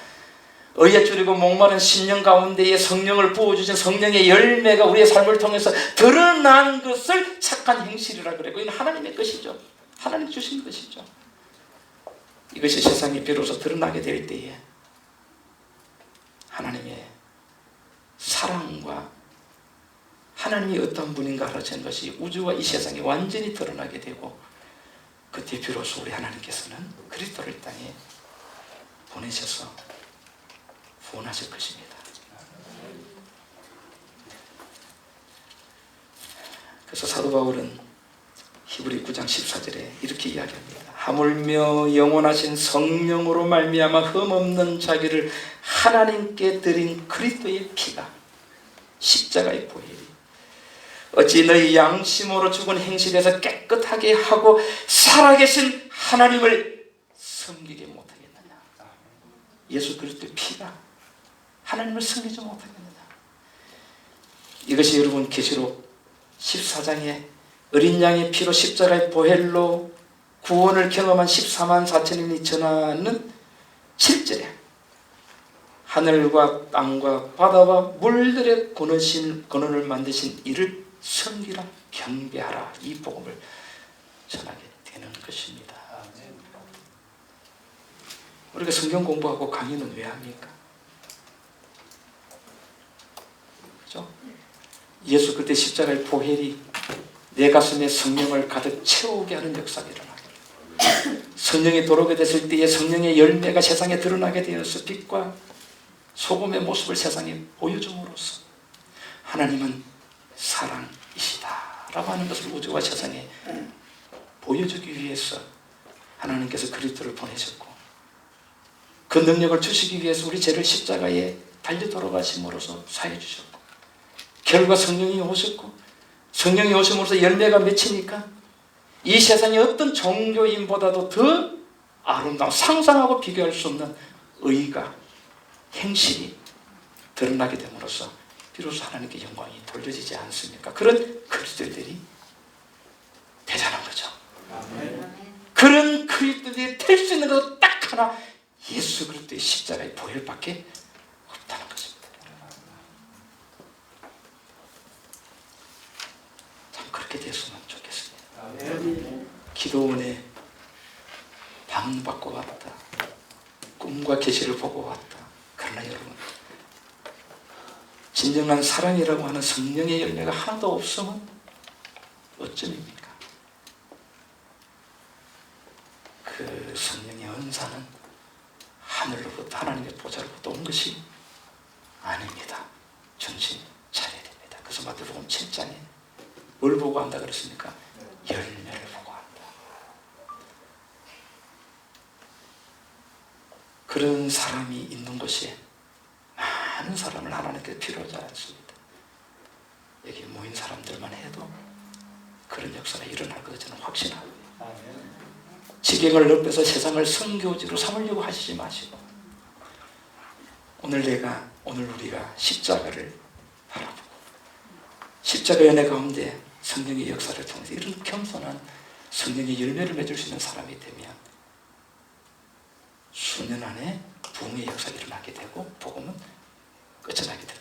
의에 줄이고 목마른 심령 가운데에 성령을 부어주신 성령의 열매가 우리의 삶을 통해서 드러난 것을 착한 행실이라 그래요. 이건 하나님의 것이죠. 하나님 주신 것이죠. 이것이 세상에 비로소 드러나게 될 때에 하나님의 사랑과 하나님이 어떤 분인가 하는 것이 우주와 이 세상에 완전히 드러나게 되고, 그때 비로소 우리 하나님께서는 그리스도를 이 땅에 보내셔서 구원하실 것입니다. 그래서 사도 바울은 히브리 9장 14절에 이렇게 이야기합니다. 하물며 영원하신 성령으로 말미암아 흠없는 자기를 하나님께 드린 그리스도의 피가 십자가의 보혈이 어찌 너희 양심으로 죽은 행실에서 깨끗하게 하고 살아계신 하나님을 섬기게 못하겠느냐. 예수 그리스도의 피가 하나님을 섬기지 못하겠느냐. 이것이 여러분 계시록 14장에 어린 양의 피로 십자가의 보혈로 구원을 경험한 14만 4천인이 전하는 7절에 하늘과 땅과 바다와 물들의 근원을 만드신 이를 섬기라 경배하라 이 복음을 전하게 되는 것입니다. 우리가 성경 공부하고 강의는 왜 합니까? 그렇죠? 예수 그때 십자가의 보혈이 내 가슴에 성령을 가득 채우게 하는 역사가 일어나게 성령이 들어오게 됐을 때에 성령의 열매가 세상에 드러나게 되어서 빛과 소금의 모습을 세상에 보여줌으로써 하나님은 사랑이시다 라고 하는 것을 우주와 세상에 보여주기 위해서 하나님께서 그리스도를 보내셨고 그 능력을 주시기 위해서 우리 죄를 십자가에 달려 돌아가심으로써 사해 주셨고 결과 성령이 오셨고 성령이 오심으로써 열매가 맺히니까 이 세상의 어떤 종교인보다도 더 아름다운 상상하고 비교할 수 없는 의가 행실이 드러나게 됨으로써 비로소 하나님께 영광이 돌려지지 않습니까? 그런 그리스도인들이 되자는 거죠. 그런 그리스도인들이 될 수 있는 것은 딱 하나 예수 그리스도의 십자가의 보혈밖에 없다는 것입니다. 참 그렇게 됐으면 좋겠습니다. 기도원에 방문받고 왔다. 꿈과 계시를 보고 왔다. 그러나 여러분 진정한 사랑이라고 하는 성령의 열매가 하나도 없으면 어쩌입니까? 그 성령의 은사는 하늘로부터 하나님의 보좌로부터 온 것이 아닙니다. 정신 차려야 됩니다. 그래서 마태복음 7장에 뭘 보고 한다 그랬습니까? 열매를 보고 한다. 그런 사람이 있는 곳이 많은 사람을 하나님께 필요하지 않습니다. 여기 모인 사람들만 해도 그런 역사가 일어날 것을 저는 확신합니다. 지경을 넓혀서 세상을 선교지로 삼으려고 하시지 마시고 오늘 우리가 십자가를 바라보고 십자가 연애 가운데 성령의 역사를 통해서 이런 겸손한 성령의 열매를 맺을 수 있는 사람이 되면 수년 안에 부흥의 역사가 일어나게 되고 복음은 끝이 나게 됩니다.